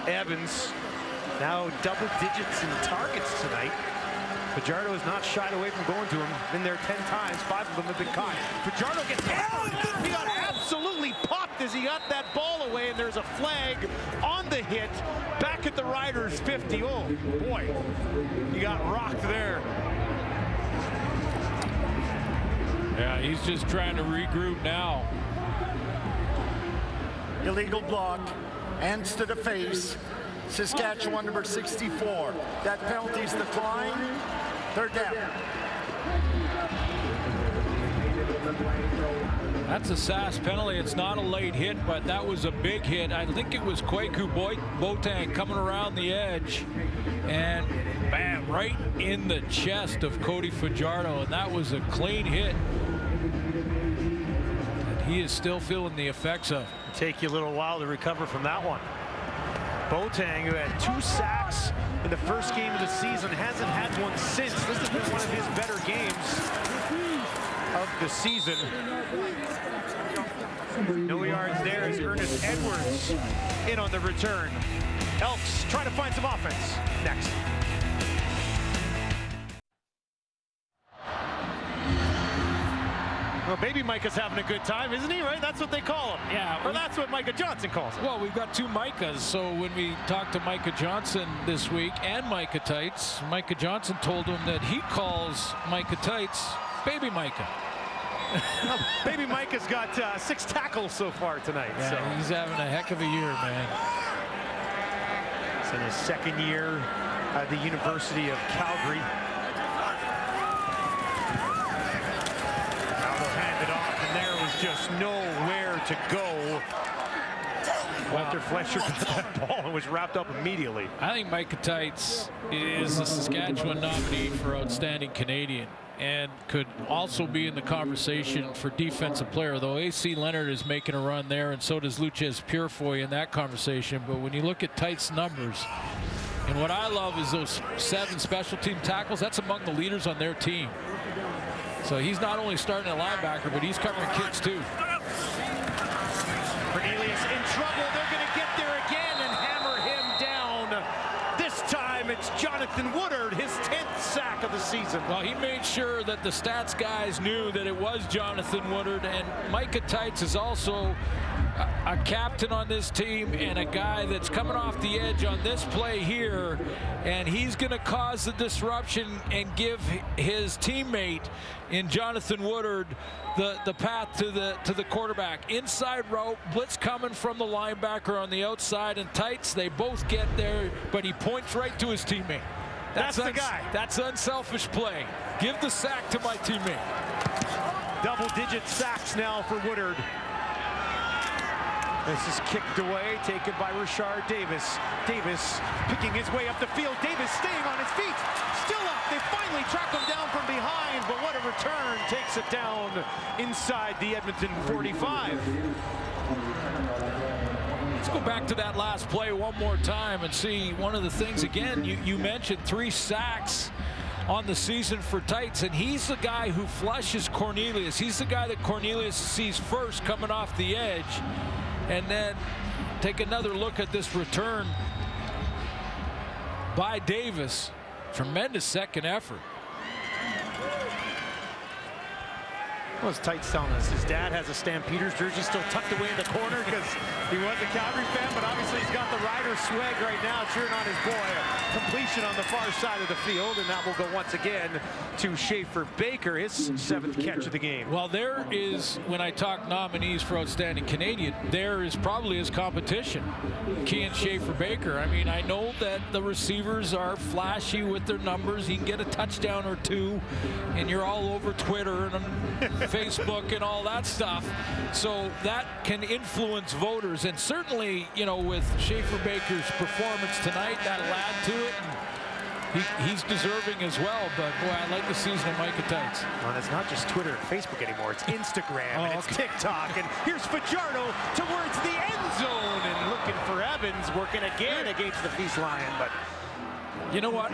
Evans. Now double digits in targets tonight. Fajardo has not shied away from going to him. Been there 10 times, 5 of them have been caught. Fajardo gets hammered. He got absolutely popped as he got that ball away, and there's a flag on the hit back at the Riders 50. Oh boy, he got rocked there. Yeah, he's just trying to regroup now. Illegal block, hands to the face. Saskatchewan number 64. That penalty's declined. Third down. That's a SAS penalty. It's not a late hit, but that was a big hit. I think it was Kwaku Boateng coming around the edge and bam, right in the chest of Cody Fajardo, and that was a clean hit. And he is still feeling the effects of. Take you a little while to recover from that one. Boateng, who had 2 sacks in the first game of the season, hasn't had one since. This has been one of his better games of the season. No yards there as Ernest Edwards in on the return. Elks try to find some offense next. Well, baby Micah's having a good time, isn't he, right? That's what they call him. Yeah. Or that's what Micah Johnson calls him. Well, we've got 2 Micahs, so when we talked to Micah Johnson this week and Micah Tights, Micah Johnson told him that he calls Micah Tights Baby Micah. Well, baby Micah's got 6 tackles so far tonight. Yeah, so he's having a heck of a year, man. It's in his second year at the University of Calgary. Now they'll hand it off, and there was just nowhere to go. Walter Fletcher got that ball and was wrapped up immediately. I think Micah Tights is a Saskatchewan nominee for Outstanding Canadian and could also be in the conversation for Defensive Player, though AC Leonard is making a run there, and so does Luchez Purefoy in that conversation. But when you look at Tights' numbers, and what I love is those 7 special team tackles. That's among the leaders on their team. So he's not only starting at linebacker, but he's covering kicks too. Cornelius in trouble. They're going to get there again and hammer him down. This time it's Jonathan Woodard, his 10th sack of the season. Well, he made sure that the stats guys knew that it was Jonathan Woodard, and Micah Tights is also a captain on this team and a guy that's coming off the edge on this play here, and he's going to cause the disruption and give his teammate in Jonathan Woodard the path to the quarterback. Inside route, blitz coming from the linebacker on the outside, and Tights, they both get there, but he points right to his teammate. That's the guy. That's unselfish play. Give the sack to my teammate. Double-digit sacks now for Woodard. This is kicked away, taken by Richard Davis. Davis picking his way up the field. Davis staying on his feet, still up. They finally track him down from behind, but what a return. Takes it down inside the Edmonton 45. Let's go back to that last play one more time and see one of the things. Again, you mentioned 3 sacks on the season for Tights, and he's the guy who flushes Cornelius. He's the guy that Cornelius sees first coming off the edge. And then take another look at this return by Davis. Tremendous second effort. Well, as Tights telling us, his dad has a Stampeders jersey still tucked away in the corner because he was a Calgary fan, but obviously he's got the Riders swag right now, cheering on his boy. A completion on the far side of the field, and that will go once again to Schaefer Baker, his 7th catch of the game. Well, there is, when I talk nominees for Outstanding Canadian, there is probably his competition, Kean Schaefer Baker. I mean, I know that the receivers are flashy with their numbers. You can get a touchdown or 2, and you're all over Twitter and Facebook and all that stuff, so that can influence voters. And certainly, you know, with Schaefer Baker's performance tonight, that'll add to it, and he's deserving as well. But boy, I like the season of Micah Tights. Well, it's not just Twitter and Facebook anymore, it's Instagram and it's TikTok, and here's Fajardo towards the end zone and looking for Evans, working again against the Feast Lion, but you know what?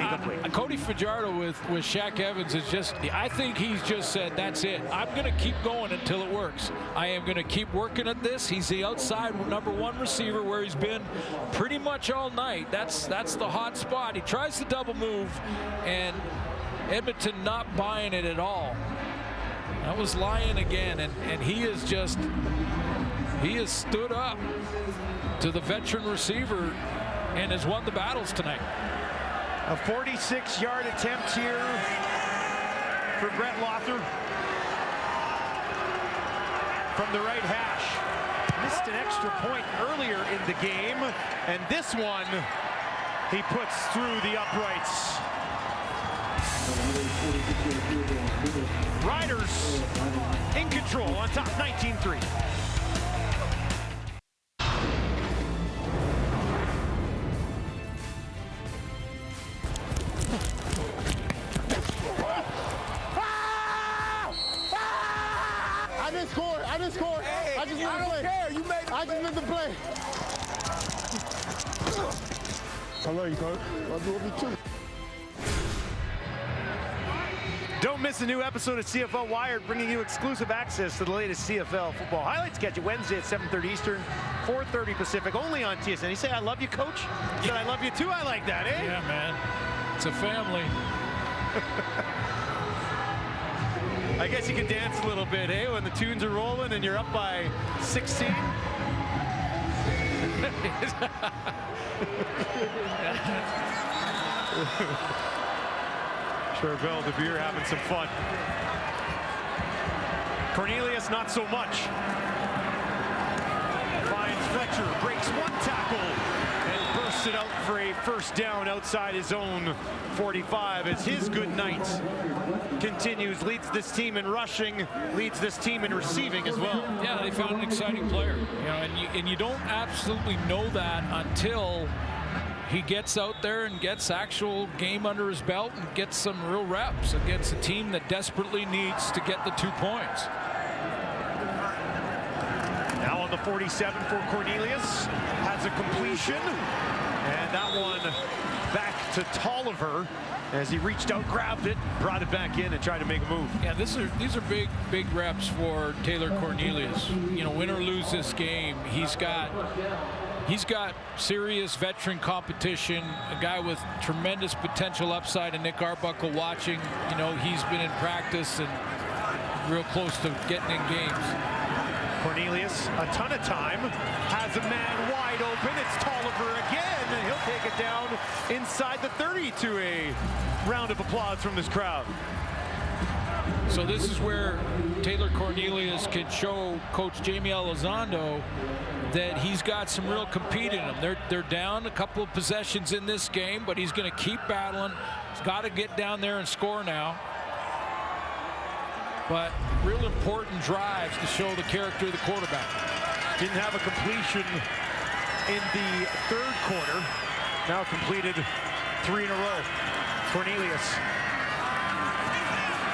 Cody Fajardo with Shaq Evans is just, I think he's just said, that's it. I'm going to keep going until it works. I am going to keep working at this. He's the outside #1 receiver where he's been pretty much all night. That's the hot spot. He tries the double move, and Edmonton not buying it at all. That was Lyon again, and he is just, he has stood up to the veteran receiver and has won the battles tonight. A 46-yard attempt here for Brett Lothar from the right hash. Missed an extra point earlier in the game, and this one he puts through the uprights. Riders in control on top, 19-3. I didn't score. Hey, I just don't care. You made I just made the play. I love you, coach. I love you too. Don't miss a new episode of CFL Wired, bringing you exclusive access to the latest CFL football highlights. Catch it Wednesday at 7:30 Eastern, 4:30 Pacific, only on TSN. You say, I love you, coach? You said, I love you too. I like that, eh? Yeah, man. It's a family. I guess you can dance a little bit, eh? When the tunes are rolling and you're up by 16. Charvel de Beer having some fun. Cornelius, not so much. Finds Fletcher breaks one tackle and bursts it out for a first down outside his own 45 as his good night continues. Leads this team in rushing, leads this team in receiving as well. Yeah, they found an exciting player. And you don't absolutely know that until he gets out there and gets actual game under his belt and gets some real reps against a team that desperately needs to get the 2 points. Now on the 47 for Cornelius, has a completion, and that one back to Tolliver as he reached out, grabbed it, brought it back in, and tried to make a move. Yeah, these are big reps for Taylor Cornelius. Win or lose this game, he's got serious veteran competition, a guy with tremendous potential upside, and Nick Arbuckle watching. He's been in practice and real close to getting in games. Cornelius, a ton of time, has a man wide open. It's Tolliver again, and he'll take it down inside the 30 to a round of applause from this crowd. So this is where Taylor Cornelius can show Coach Jamie Elizondo that he's got some real compete in him. They're down a couple of possessions in this game, but he's going to keep battling. He's got to get down there and score now. But real important drives to show the character of the quarterback. Didn't have a completion in the third quarter. Now completed 3 in a row. Cornelius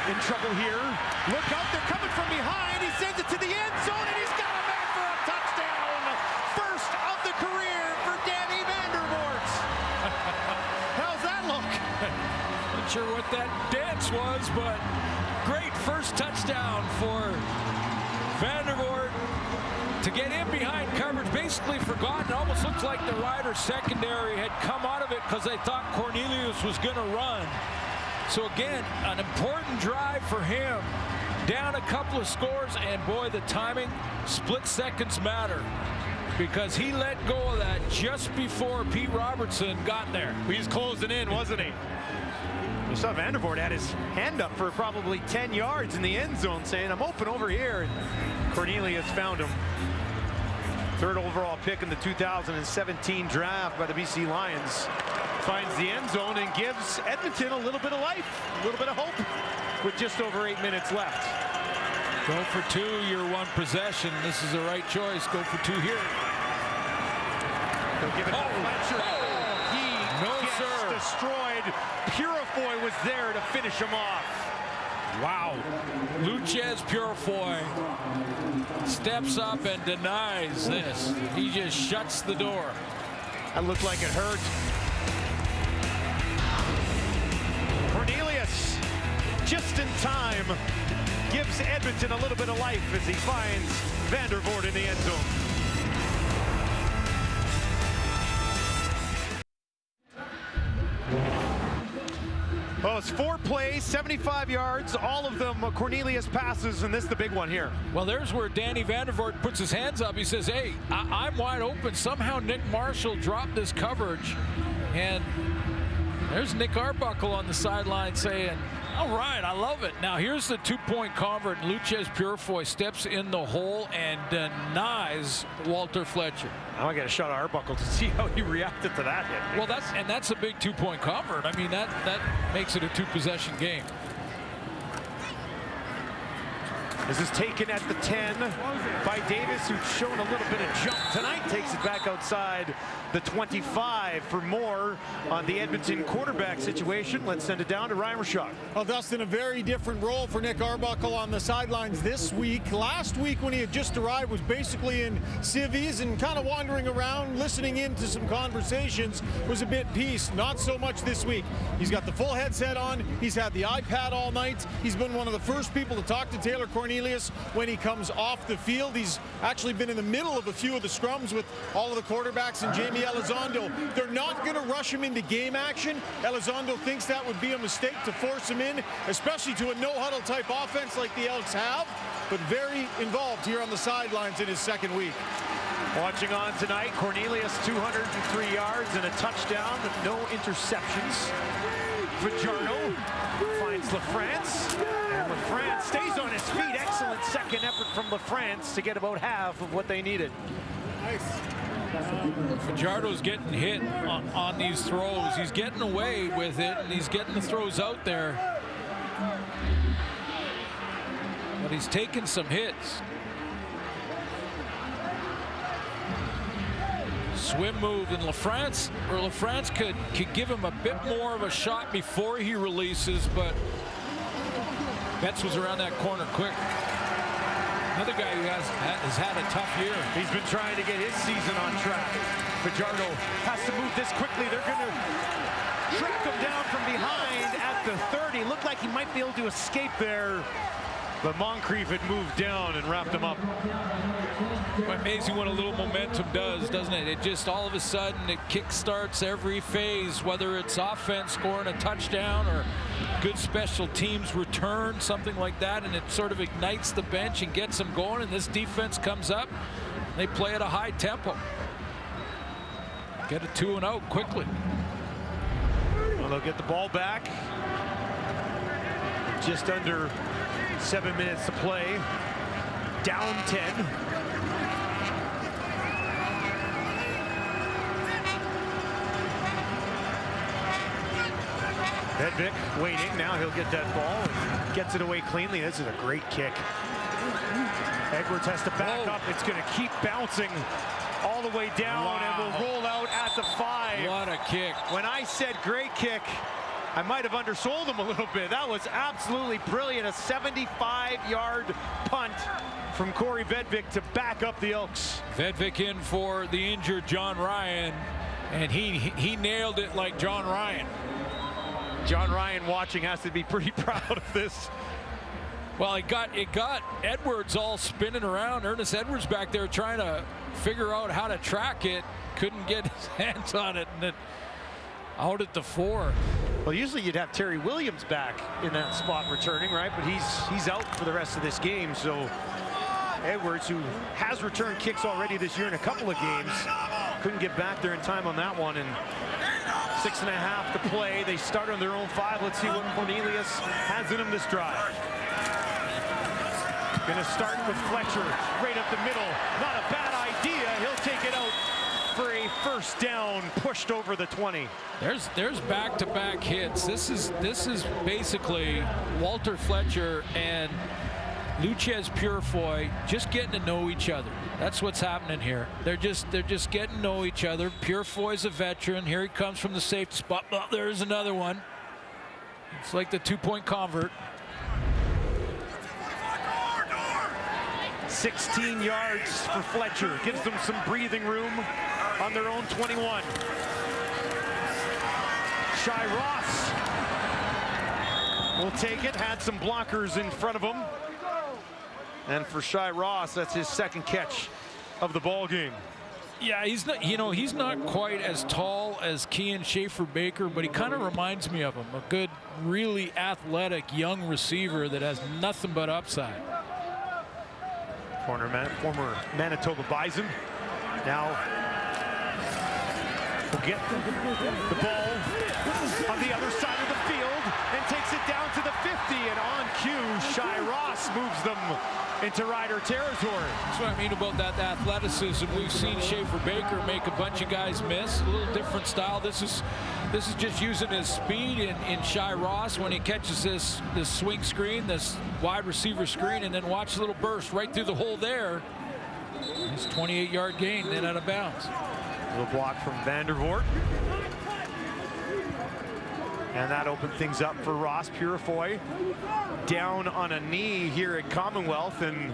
in trouble here. Look out, they're coming from behind. He sends it to the end zone, and he's got a man for a touchdown. First of the career for Danny Vandervoort. How's that look? Not sure what that dance was, but great first touchdown for Vandervoort to get in behind coverage. Basically forgotten. It almost looks like the Riders secondary had come out of it because they thought Cornelius was going to run. So again, an important drive for him. Down a couple of scores, and boy, the timing, split seconds matter, because he let go of that just before Pete Robertson got there. He was closing in, wasn't he? You saw Vandervoort had his hand up for probably 10 yards in the end zone saying, I'm open over here. And Cornelius found him. Third overall pick in the 2017 draft by the BC Lions. Finds the end zone and gives Edmonton a little bit of life, a little bit of hope with just over 8 minutes left. Go for 2, your one possession. This is the right choice. Go for 2 here. They'll give it to Fletcher. He gets destroyed. Purifoy was there to finish him off. Wow. Luchez Purifoy steps up and denies this. He just shuts the door. That looked like it hurt. Cornelius, just in time, gives Edmonton a little bit of life as he finds Vandervoort in the end zone. Well, it's 4 plays, 75 yards, all of them Cornelius passes, and this is the big one here. Well, there's where Danny Vandervoort puts his hands up. He says, hey, I'm wide open. Somehow Nick Marshall dropped this coverage, and there's Nick Arbuckle on the sideline saying, all right, I love it. Now here's the 2-point convert. Luchez Purifoy steps in the hole and denies Walter Fletcher. Now I got a shot at Arbuckle to see how he reacted to that hit. Well, that's a big 2-point convert. I mean, that makes it a 2-possession game. This is taken at the 10 by Davis, who's shown a little bit of jump tonight. Takes it back outside the 25 for more on the Edmonton quarterback situation. Let's send it down to Ryan Rashad. Well, Dustin, a very different role for Nick Arbuckle on the sidelines this week. Last week, when he had just arrived, was basically in civvies and kind of wandering around, listening in to some conversations, was a bit pieced. Not so much this week. He's got the full headset on. He's had the iPad all night. He's been one of the first people to talk to Taylor Cornelius when he comes off the field. He's actually been in the middle of a few of the scrums with all of the quarterbacks and Jamie Elizondo. They're not going to rush him into game action. Elizondo thinks that would be a mistake to force him in, especially to a no-huddle type offense like the Elks have, but very involved here on the sidelines in his second week. Watching on tonight, Cornelius 203 yards and a touchdown, but no interceptions. Fajardo finds LaFrance, and LaFrance stays on his feet. Excellent second effort from LaFrance to get about half of what they needed. Fajardo's getting hit on these throws. He's getting away with it, and he's getting the throws out there. But he's taking some hits. Swim move, and LaFrance could give him a bit more of a shot before he releases, but Betts was around that corner quick. Another guy who has had a tough year. He's been trying to get his season on track. Fajardo has to move this quickly. They're going to track him down from behind at the 30. Looked like he might be able to escape there, but Moncrief had moved down and wrapped him up. Amazing what a little momentum does, doesn't it? It just all of a sudden it kickstarts every phase, whether it's offense scoring a touchdown or good special teams return, something like that, and it sort of ignites the bench and gets them going, and this defense comes up. They play at a high tempo. Get a 2-0 quickly. Well, they'll get the ball back. Just under 7 minutes to play. Down 10. Vedvik waiting. Now he'll get that ball and gets it away cleanly. This is a great kick. Edwards has to back up. It's going to keep bouncing all the way down and will roll out at the 5. What a kick. When I said great kick, I might have undersold him a little bit. That was absolutely brilliant. A 75-yard punt from Corey Vedvik to back up the Elks. Vedvik in for the injured John Ryan, and he nailed it like John Ryan. John Ryan watching has to be pretty proud of this. Well, it got Edwards all spinning around. Ernest Edwards back there trying to figure out how to track it. Couldn't get his hands on it, and it out at the 4. Well, usually you'd have Terry Williams back in that spot returning, right? But he's out for the rest of this game. So Edwards, who has returned kicks already this year in a couple of games, couldn't get back there in time on that one. And 6.5 to play. They start on their own 5. Let's see what Cornelius has in him this drive. Gonna start with Fletcher right up the middle. Not a bad idea. He'll take it out for a first down, pushed over the 20. There's back-to-back hits. This is basically Walter Fletcher and Luchez Purifoy just getting to know each other. That's what's happening here. They're just getting to know each other. Purifoy's a veteran. Here he comes from the safety spot. Oh, there's another one. It's like the 2-point convert. 16 yards for Fletcher. Gives them some breathing room on their own 21. Shai Ross will take it. Had some blockers in front of him. And for Shai Ross, that's his second catch of the ball game. Yeah, he's not, he's not quite as tall as Kean Schaefer-Baker, but he kind of reminds me of him. A good, really athletic young receiver that has nothing but upside. Former Manitoba Bison. Now will get the ball on the other side of the field and takes it down to the 50. And on cue, Shai Ross moves them into Rider territory. That's what I mean about that athleticism. We've seen Schaefer-Baker make a bunch of guys miss. A little different style. This is just using his speed in Shai Ross when he catches this swing screen, this wide receiver screen, and then watch the little burst right through the hole there. Nice 28-yard gain, then out of bounds. A little block from Vandervoort. And that opened things up for Ross. Purifoy down on a knee here at Commonwealth. And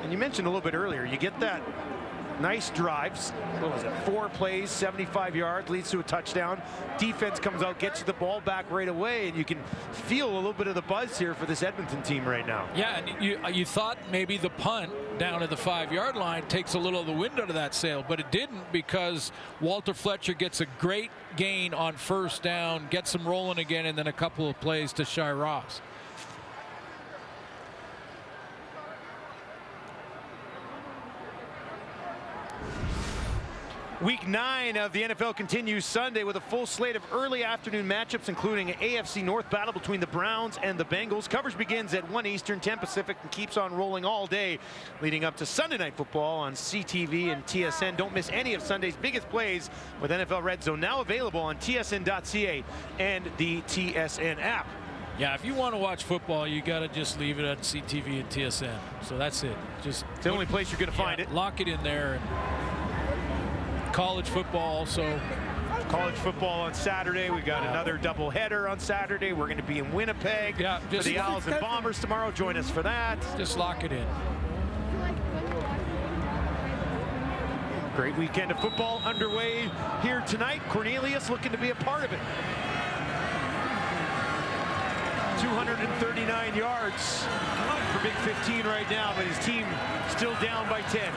you mentioned a little bit earlier, you get that nice drives. What was it? 4 plays, 75 yards, leads to a touchdown. Defense comes out, gets you the ball back right away, and you can feel a little bit of the buzz here for this Edmonton team right now. Yeah, and you thought maybe the punt down at the 5-yard line takes a little of the wind out of that sail, but it didn't, because Walter Fletcher gets a great gain on first down, gets them rolling again, and then a couple of plays to Shai Ross. Week 9 of the NFL continues Sunday with a full slate of early afternoon matchups, including an AFC North battle between the Browns and the Bengals. Coverage begins at 1 Eastern, 10 Pacific, and keeps on rolling all day, leading up to Sunday Night Football on CTV and TSN. Don't miss any of Sunday's biggest plays with NFL Red Zone, now available on tsn.ca and the TSN app. Yeah, if you want to watch football, you got to just leave it at CTV and TSN. So that's it. Just it's the only place you're going to find it. Lock it in there. College football also. College football on Saturday. We got another doubleheader on Saturday. We're going to be in Winnipeg for the Owls and Bombers tomorrow. Join us for that. Just lock it in. Great weekend of football underway here tonight. Cornelius looking to be a part of it. 239 yards for Big 15 right now, but his team still down by 10.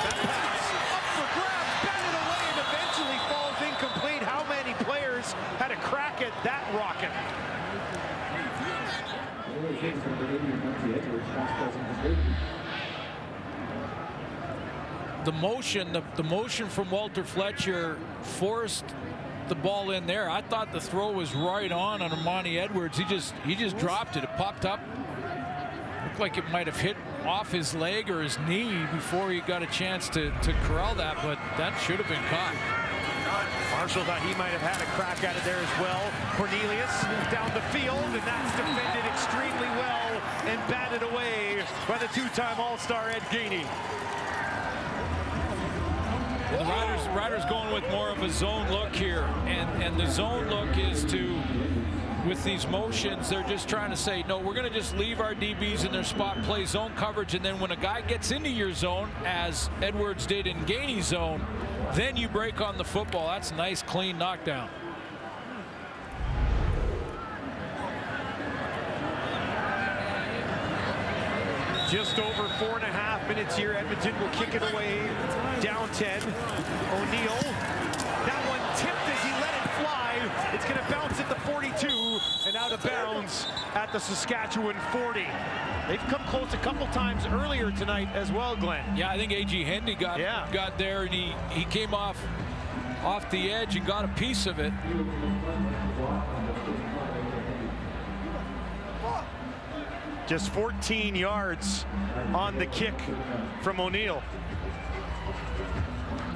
That pass up for grabs, batted away, and eventually falls incomplete. How many players had a crack at that rocket? The motion from Walter Fletcher forced the ball in there. I thought the throw was right on Armani Edwards. He just dropped it. It popped up. Looked like it might have hit off his leg or his knee before he got a chance to corral that, but that should have been caught. Marshall thought he might have had a crack at it there as well. Cornelius down the field, and that's defended extremely well and batted away by the two-time All-Star Ed Gainey. The Riders going with more of a zone look here, and the zone look is to, with these motions, they're just trying to say, no, we're going to just leave our DBs in their spot, play zone coverage, and then when a guy gets into your zone, as Edwards did in Gainey's zone, then you break on the football. That's a nice, clean knockdown. Just over 4.5 minutes here. Edmonton will kick it away, down 10. O'Neill, that one tipped as he let it fly. It's going to bounce at the 42 and out of bounds at the Saskatchewan 40. They've come close a couple times earlier tonight as well, Glenn. Yeah, I think A.G. Hendy got there, and he came off the edge and got a piece of it. Just 14 yards on the kick from O'Neill.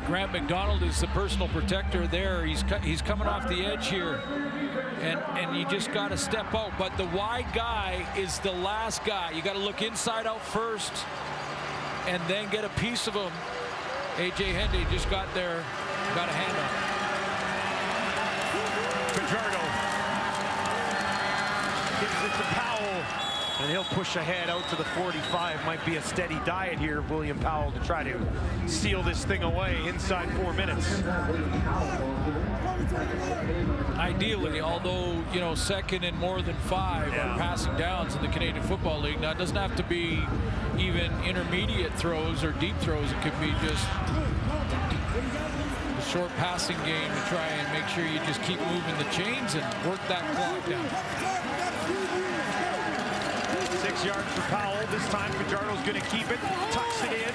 Grant McDonald is the personal protector there. He's coming off the edge here, and you just got to step out. But the wide guy is the last guy. You got to look inside out first, and then get a piece of him. A.J. Hendy just got there, got a hand up. Fajardo gives it to Powell. And he'll push ahead out to the 45. Might be a steady diet here, William Powell, to try to seal this thing away inside 4 minutes. Ideally, although, you know, second and more than 5 are passing downs in the Canadian Football League. Now, it doesn't have to be even intermediate throws or deep throws. It could be just a short passing game to try and make sure you just keep moving the chains and work that clock down. 6 yards for Powell. This time Fajardo's going to keep it, tucks it in,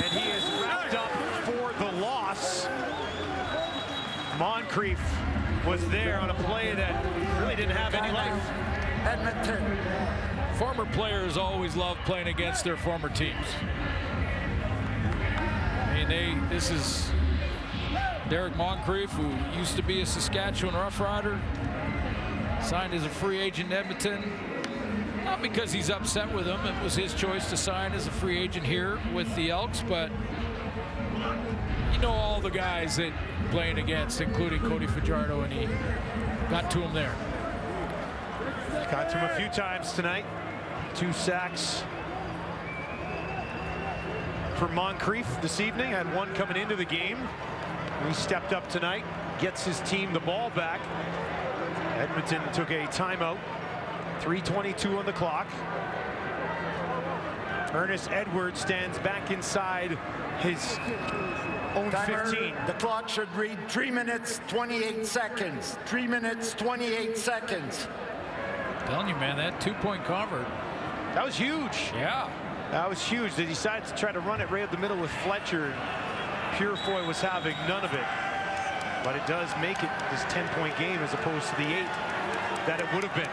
and he is wrapped up for the loss. Moncrief was there on a play that really didn't have any life. Edmonton. Former players always love playing against their former teams. I mean, this is Derek Moncrief, who used to be a Saskatchewan Roughrider, signed as a free agent in Edmonton. Not because he's upset with them. It was his choice to sign as a free agent here with the Elks, but you know all the guys that playing against, including Cody Fajardo, and he got to him there. Got to him a few times tonight. 2 sacks for Moncrief this evening. Had 1 coming into the game. He stepped up tonight, gets his team the ball back. Edmonton took a timeout. 3:22 on the clock. Ernest Edwards stands back inside his own 15. The clock should read 3 minutes, 28 seconds. 3 minutes, 28 seconds. I'm telling you, man, that 2-point convert. That was huge. Yeah. That was huge. They decided to try to run it right up the middle with Fletcher. Purefoy was having none of it. But it does make it this 10-point game as opposed to the 8 that it would have been.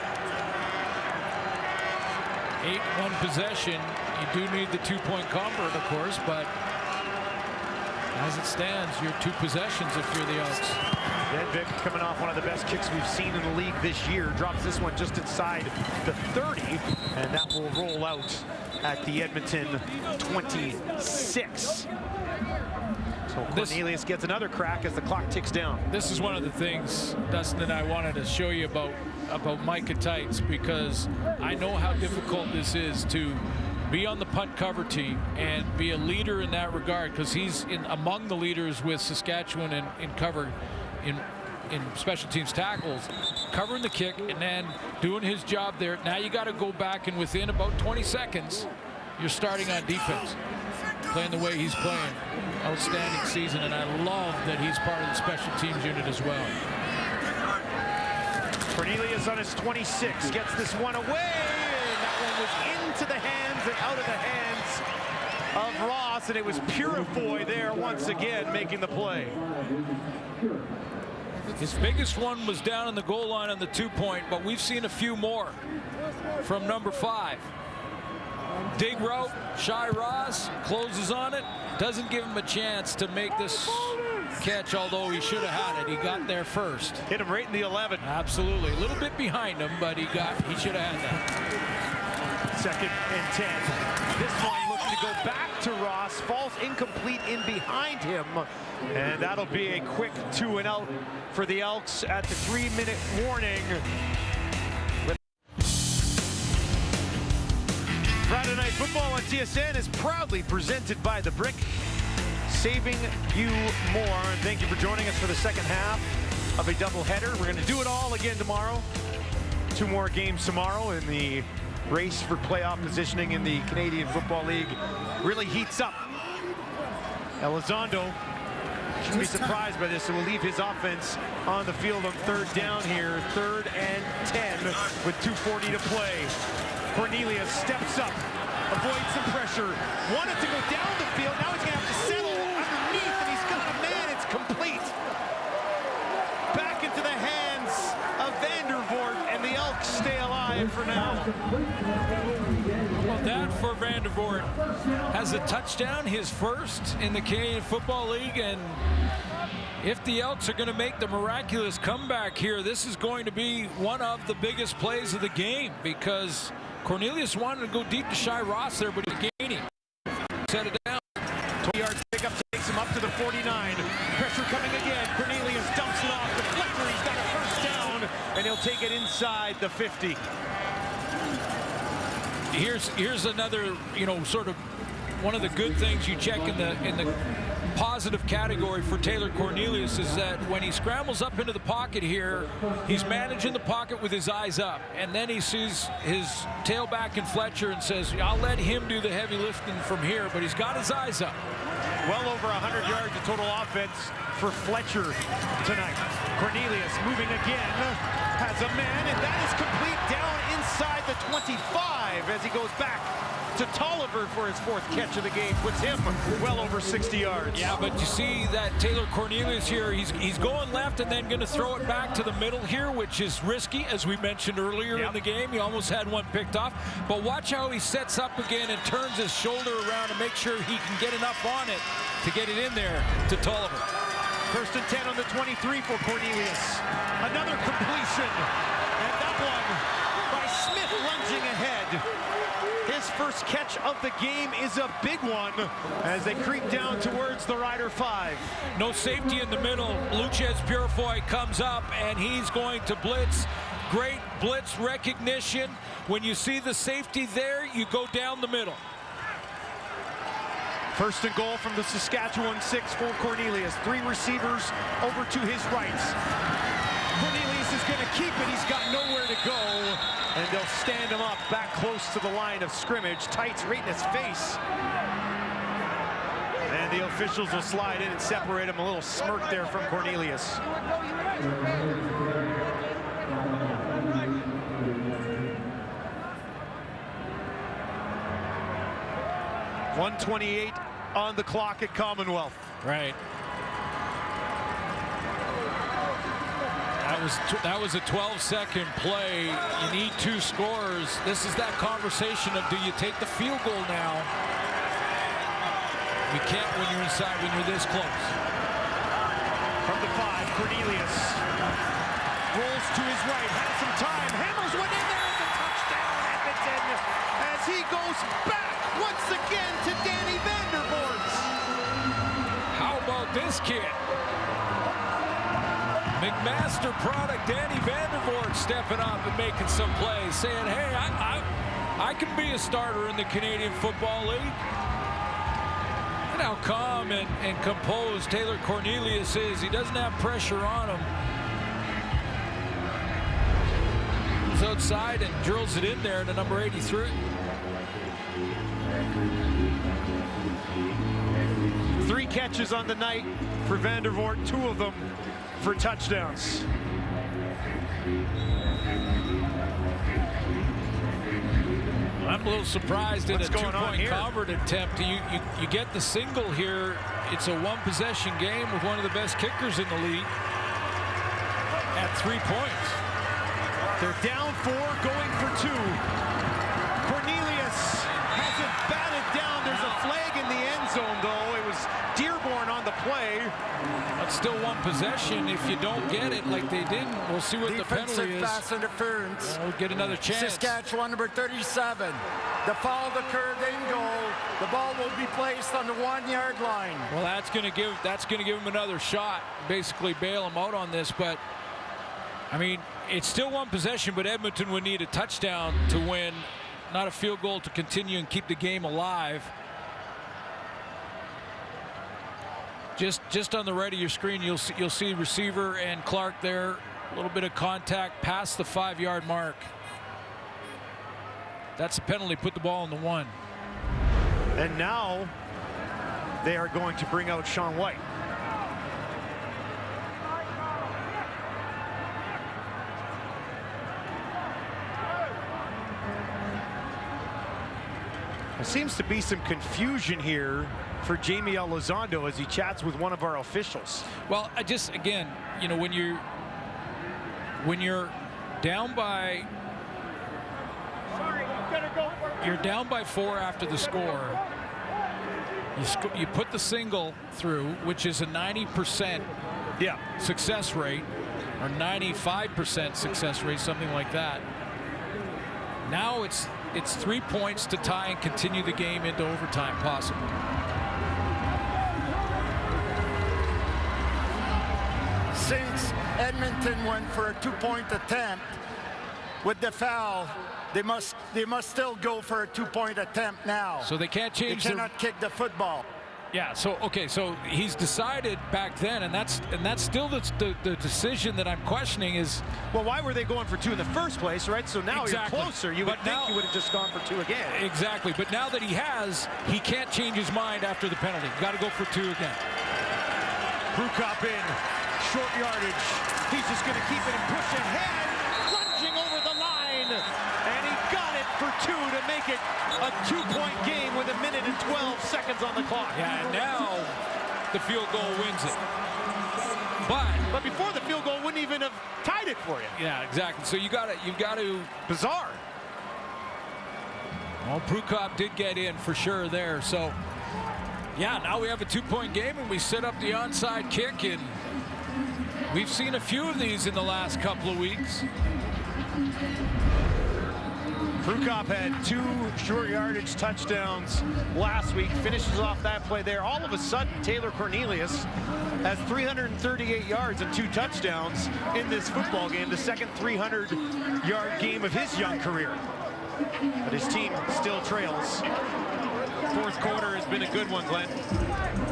8-1 possession. You do need the 2-point convert, of course, but as it stands, you're 2 possessions if you're the Elks. Vic coming off one of the best kicks we've seen in the league this year. Drops this one just inside the 30, and that will roll out at the Edmonton 26. So Cornelius gets another crack as the clock ticks down. This is one of the things, Dustin, that I wanted to show you about Micah Tights, because I know how difficult this is to be on the punt cover team and be a leader in that regard, because he's among the leaders with Saskatchewan in cover in special teams tackles, covering the kick and then doing his job there. Now you got to go back, and within about 20 seconds you're starting on defense, playing the way he's playing. Outstanding season, and I love that he's part of the special teams unit as well. Cornelius on his 26 gets this one away, and that one was into the hands and out of the hands of Ross, and it was Purefoy there once again making the play. His biggest one was down on the goal line on the 2-point, but we've seen a few more from number 5. Dig route, Shy Ross closes on it, doesn't give him a chance to make this catch, although he should have had it. He got there first. Hit him right in the 11. Absolutely. A little bit behind him, but he should have had that. 2nd and 10. This one looking to go back to Ross, falls incomplete in behind him, and that'll be a quick 2 and out for the Elks at the 3-minute warning. Friday Night Football on TSN is proudly presented by The Brick, saving you more. And thank you for joining us for the second half of a doubleheader. We're going to do it all again tomorrow. 2 more games tomorrow, and the race for playoff positioning in the Canadian Football League really heats up. Elizondo shouldn't be surprised by this, and will leave his offense on the field on 3rd down here. 3rd and 10 with 2:40 to play. Cornelius steps up, avoids some pressure, wanted to go down the field, now he's going to have to settle underneath, and he's got a man. It's complete. Back into the hands of Vandervoort, and the Elks stay alive for now. Well, that for Vandervoort has a touchdown, his first in the Canadian Football League, and if the Elks are going to make the miraculous comeback here, this is going to be one of the biggest plays of the game, because Cornelius wanted to go deep to Shy Ross there, but he's gaining. Set it down. 20-yard pickup takes him up to the 49. Pressure coming again. Cornelius dumps it off the Fletcher. He's got a first down, and he'll take it inside the 50. Here's another, sort of one of the good things you check in the positive category for Taylor Cornelius is that when he scrambles up into the pocket here, he's managing the pocket with his eyes up, and then he sees his tailback in Fletcher and says, I'll let him do the heavy lifting from here, but he's got his eyes up. Well over 100 yards of total offense for Fletcher tonight. Cornelius moving again, has a man, and that is complete down inside the 25 as he goes back to Tolliver for his 4th catch of the game, puts him well over 60 yards. Yeah, but you see that Taylor Cornelius here, he's going left and then going to throw it back to the middle here, which is risky, as we mentioned earlier in the game. He almost had one picked off, but watch how he sets up again and turns his shoulder around to make sure he can get enough on it to get it in there to Tolliver. 1st and 10 on the 23 for Cornelius. Another completion, and that one by Smith lunging ahead. His first catch of the game is a big one as they creep down towards the Rider 5. No safety in the middle. Luchez Purefoy comes up, and he's going to blitz. Great blitz recognition. When you see the safety there, you go down the middle. 1st and goal from the Saskatchewan 6 for Cornelius. 3 receivers over to his right. Cornelius is going to keep it. He's got nowhere to go. And they'll stand him up back close to the line of scrimmage. Tights right in his face. And the officials will slide in and separate him. A little smirk there from Cornelius. .128 on the clock at Commonwealth. Right. That was a 12-second play. You need 2 scores. This is that conversation of, do you take the field goal now? You can't when you're inside, when you're this close. From the 5, Cornelius rolls to his right, has some time, hammers one in there. It's a touchdown, Edmonton, as he goes back once again to Danny Vandervoort. How about this kid? McMaster product Danny Vandervoort stepping up and making some plays, saying, hey, I can be a starter in the Canadian Football League. And how calm and composed Taylor Cornelius is. He doesn't have pressure on him. He's outside and drills it in there to number 83. Three catches on the night for Vandervoort, 2 of them for touchdowns. I'm a little surprised at a 2-point convert attempt. You get the single here. It's a 1-possession game with one of the best kickers in the league at 3 points. They're down 4, going for 2. Cornelius has it batted down. There's a flag in the end zone, though. It was Dearborn on the play. That's still 1 possession. If you don't get it like they didn't, we'll see what the penalty is. Pass interference. We'll get another chance. Saskatchewan, number 37. The foul occurred in goal. The ball will be placed on the 1-yard line. Well, that's going to give him another shot. Basically, bail him out on this. But I mean, it's still 1 possession, but Edmonton would need a touchdown to win, not a field goal to continue and keep the game alive. Just on the right of your screen, you'll see receiver and Clark there. A little bit of contact past the 5-yard mark. That's a penalty. Put the ball on the 1. And now they are going to bring out Sean White. There seems to be some confusion here for Jamie Elizondo as he chats with one of our officials. Well, again, you know, when you're down by down by 4 after the score, you put the single through, which is a 90% success rate, or 95% success rate, something like that. Now it's 3 points to tie and continue the game into overtime, possible. Since Edmonton went for a 2-point attempt with the foul, they must still go for a 2-point attempt now. So they can't change. They cannot kick the football. Yeah. So okay. So he's decided back then, and that's still the decision that I'm questioning is. Well, why were they going for 2 in the first place, right? So now you're closer. You would think you would have just gone for 2 again. Exactly. But now that he can't change his mind after the penalty. Got to go for 2 again. Prukop in, short yardage. He's just going to keep it and push ahead, plunging over the line, and he got it for 2 to make it a 2-point game with 1 minute and 12 seconds on the clock. Yeah, and now the field goal wins it. But before the field goal wouldn't even have tied it for you. Yeah, exactly. So you've got to bizarre. Well, Prukop did get in for sure there. So yeah, now we have a 2-point game and we set up the onside kick, and we've seen a few of these in the last couple of weeks. Prukop had 2 short yardage touchdowns last week, finishes off that play there. All of a sudden, Taylor Cornelius has 338 yards and 2 touchdowns in this football game, the second 300-yard game of his young career. But his team still trails. Fourth quarter has been a good one, Glenn.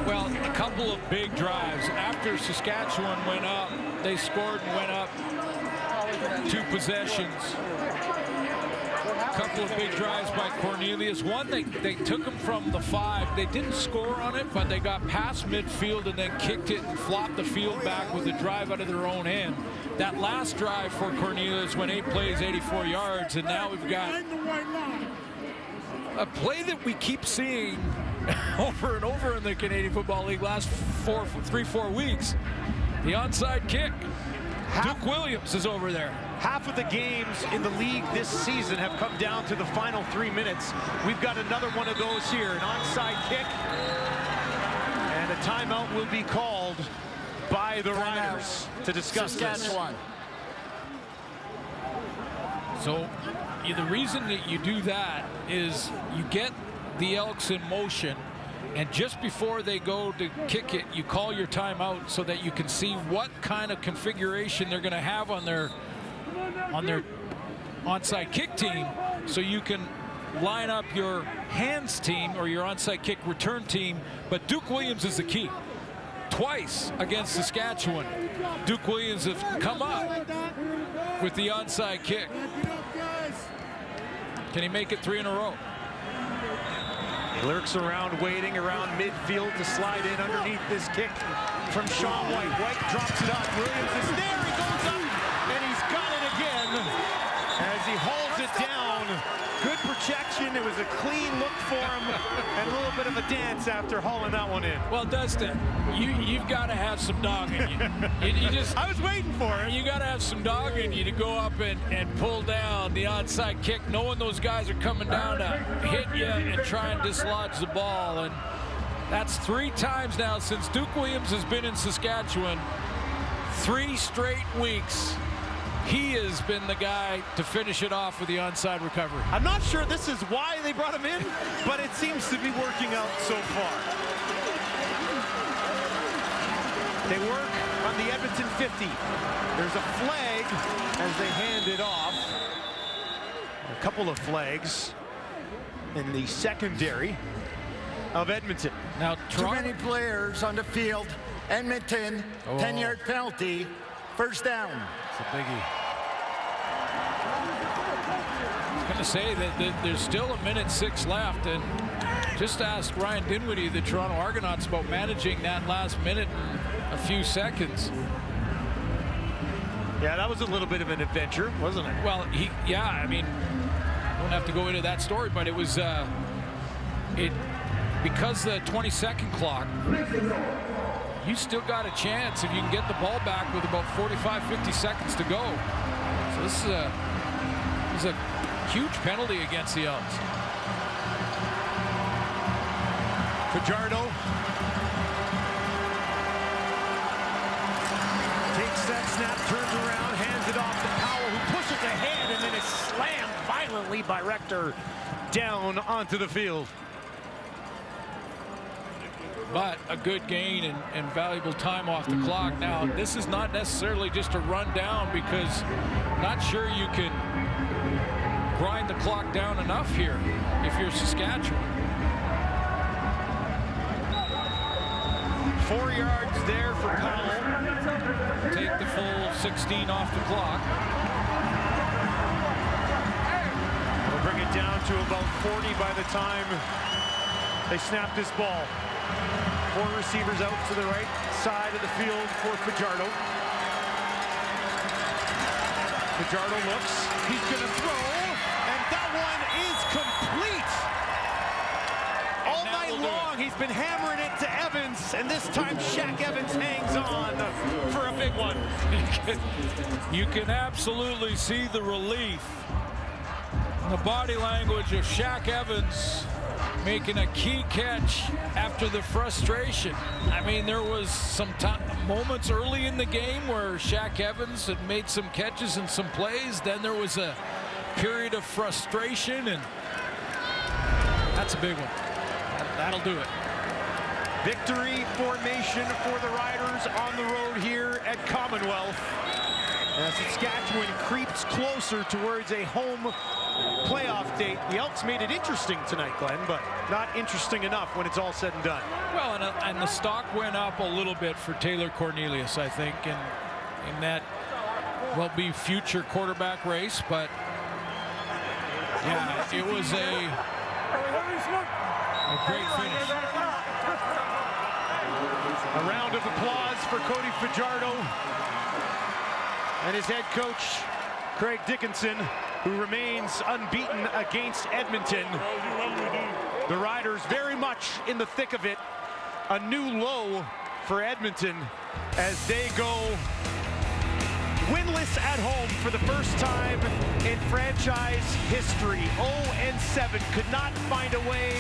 Well, a couple of big drives. After Saskatchewan went up, they scored and went up 2 possessions. A couple of big drives by Cornelius. One, they took him from the 5. They didn't score on it, but they got past midfield and then kicked it and flopped the field back with a drive out of their own end. That last drive for Cornelius went 8 plays, 84 yards, and now we've got a play that we keep seeing over and over in the Canadian Football League last 3-4 weeks. The onside kick. Duke Williams is over there. Half of the games in the league this season have come down to the final 3 minutes. We've got another one of those here, an onside kick. And a timeout will be called by the Riders to discuss Saskatchewan. So the reason that you do that is you get the Elks in motion, and just before they go to kick it, you call your timeout so that you can see what kind of configuration they're going to have on their onside kick team, so you can line up your hands team or your onside kick return team. But Duke Williams is the key. Twice against Saskatchewan, Duke Williams has come up with the onside kick. Can he make it 3 in a row? He lurks around, waiting around midfield to slide in underneath this kick from Sean White. White drops it up. Williams is there. He goes up, and he's got it again as he hauls it down. Good protection. It was a clean look for him, and a little bit of a dance after hauling that one in. Well, Dustin, you've got to have some dog in you. I was waiting for it. You got to have some dog in you to go up and pull down the onside kick, knowing those guys are coming down to hit you and try and dislodge the ball. And that's 3 times now since Duke Williams has been in Saskatchewan. 3 straight weeks. He has been the guy to finish it off with the onside recovery. I'm not sure this is why they brought him in, but it seems to be working out so far. They work on the Edmonton 50. There's a flag as they hand it off. A couple of flags in the secondary of Edmonton. Now, too many players on the field. Edmonton, 10-yard penalty, first down. It's a biggie. I was going to say that there's still 1:06 left, and just ask Ryan Dinwiddie, the Toronto Argonauts, about managing that last minute and a few seconds. Yeah, that was a little bit of an adventure, wasn't it? Well, I mean, don't have to go into that story, but it was because the 20-second clock, you still got a chance if you can get the ball back with about 45-50 seconds to go. So this is a huge penalty against the Elks. Fajardo takes that snap, turns around, hands it off to Powell, who pushes ahead, and then is slammed violently by Rector down onto the field. But a good gain and valuable time off the clock. Now, this is not necessarily just a run down, because not sure you can grind the clock down enough here if you're Saskatchewan. 4 yards there for Powell. Take the full 16 off the clock. We'll bring it down to about 40 by the time they snap this ball. 4 receivers out to the right side of the field for Fajardo. Fajardo looks. He's going to throw, and that one is complete. All night long, he's been hammering it to Evans, and this time Shaq Evans hangs on for a big one. You can absolutely see the relief in the body language of Shaq Evans, making a key catch after the frustration. I mean, there was some moments early in the game where Shaq Evans had made some catches and some plays. Then there was a period of frustration, and that's a big one. That'll do it. Victory formation for the Riders on the road here at Commonwealth. As Saskatchewan creeps closer towards a home playoff date. The Elks made it interesting tonight, Glenn, but not interesting enough when it's all said and done. Well, and the stock went up a little bit for Taylor Cornelius, I think, in that will be future quarterback race, but yeah, it was a great finish. A round of applause for Cody Fajardo and his head coach, Craig Dickinson, who remains unbeaten against Edmonton. The Riders very much in the thick of it. A new low for Edmonton as they go winless at home for the first time in franchise history. 0-7, could not find a way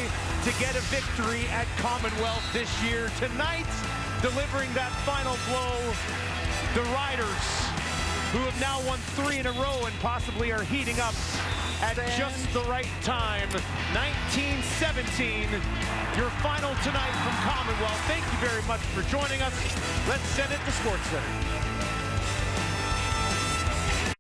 to get a victory at Commonwealth this year. Tonight, delivering that final blow, the Riders, who have now won 3 in a row and possibly are heating up at just the right time. 19-17, your final tonight from Commonwealth. Thank you very much for joining us. Let's send it to SportsCenter.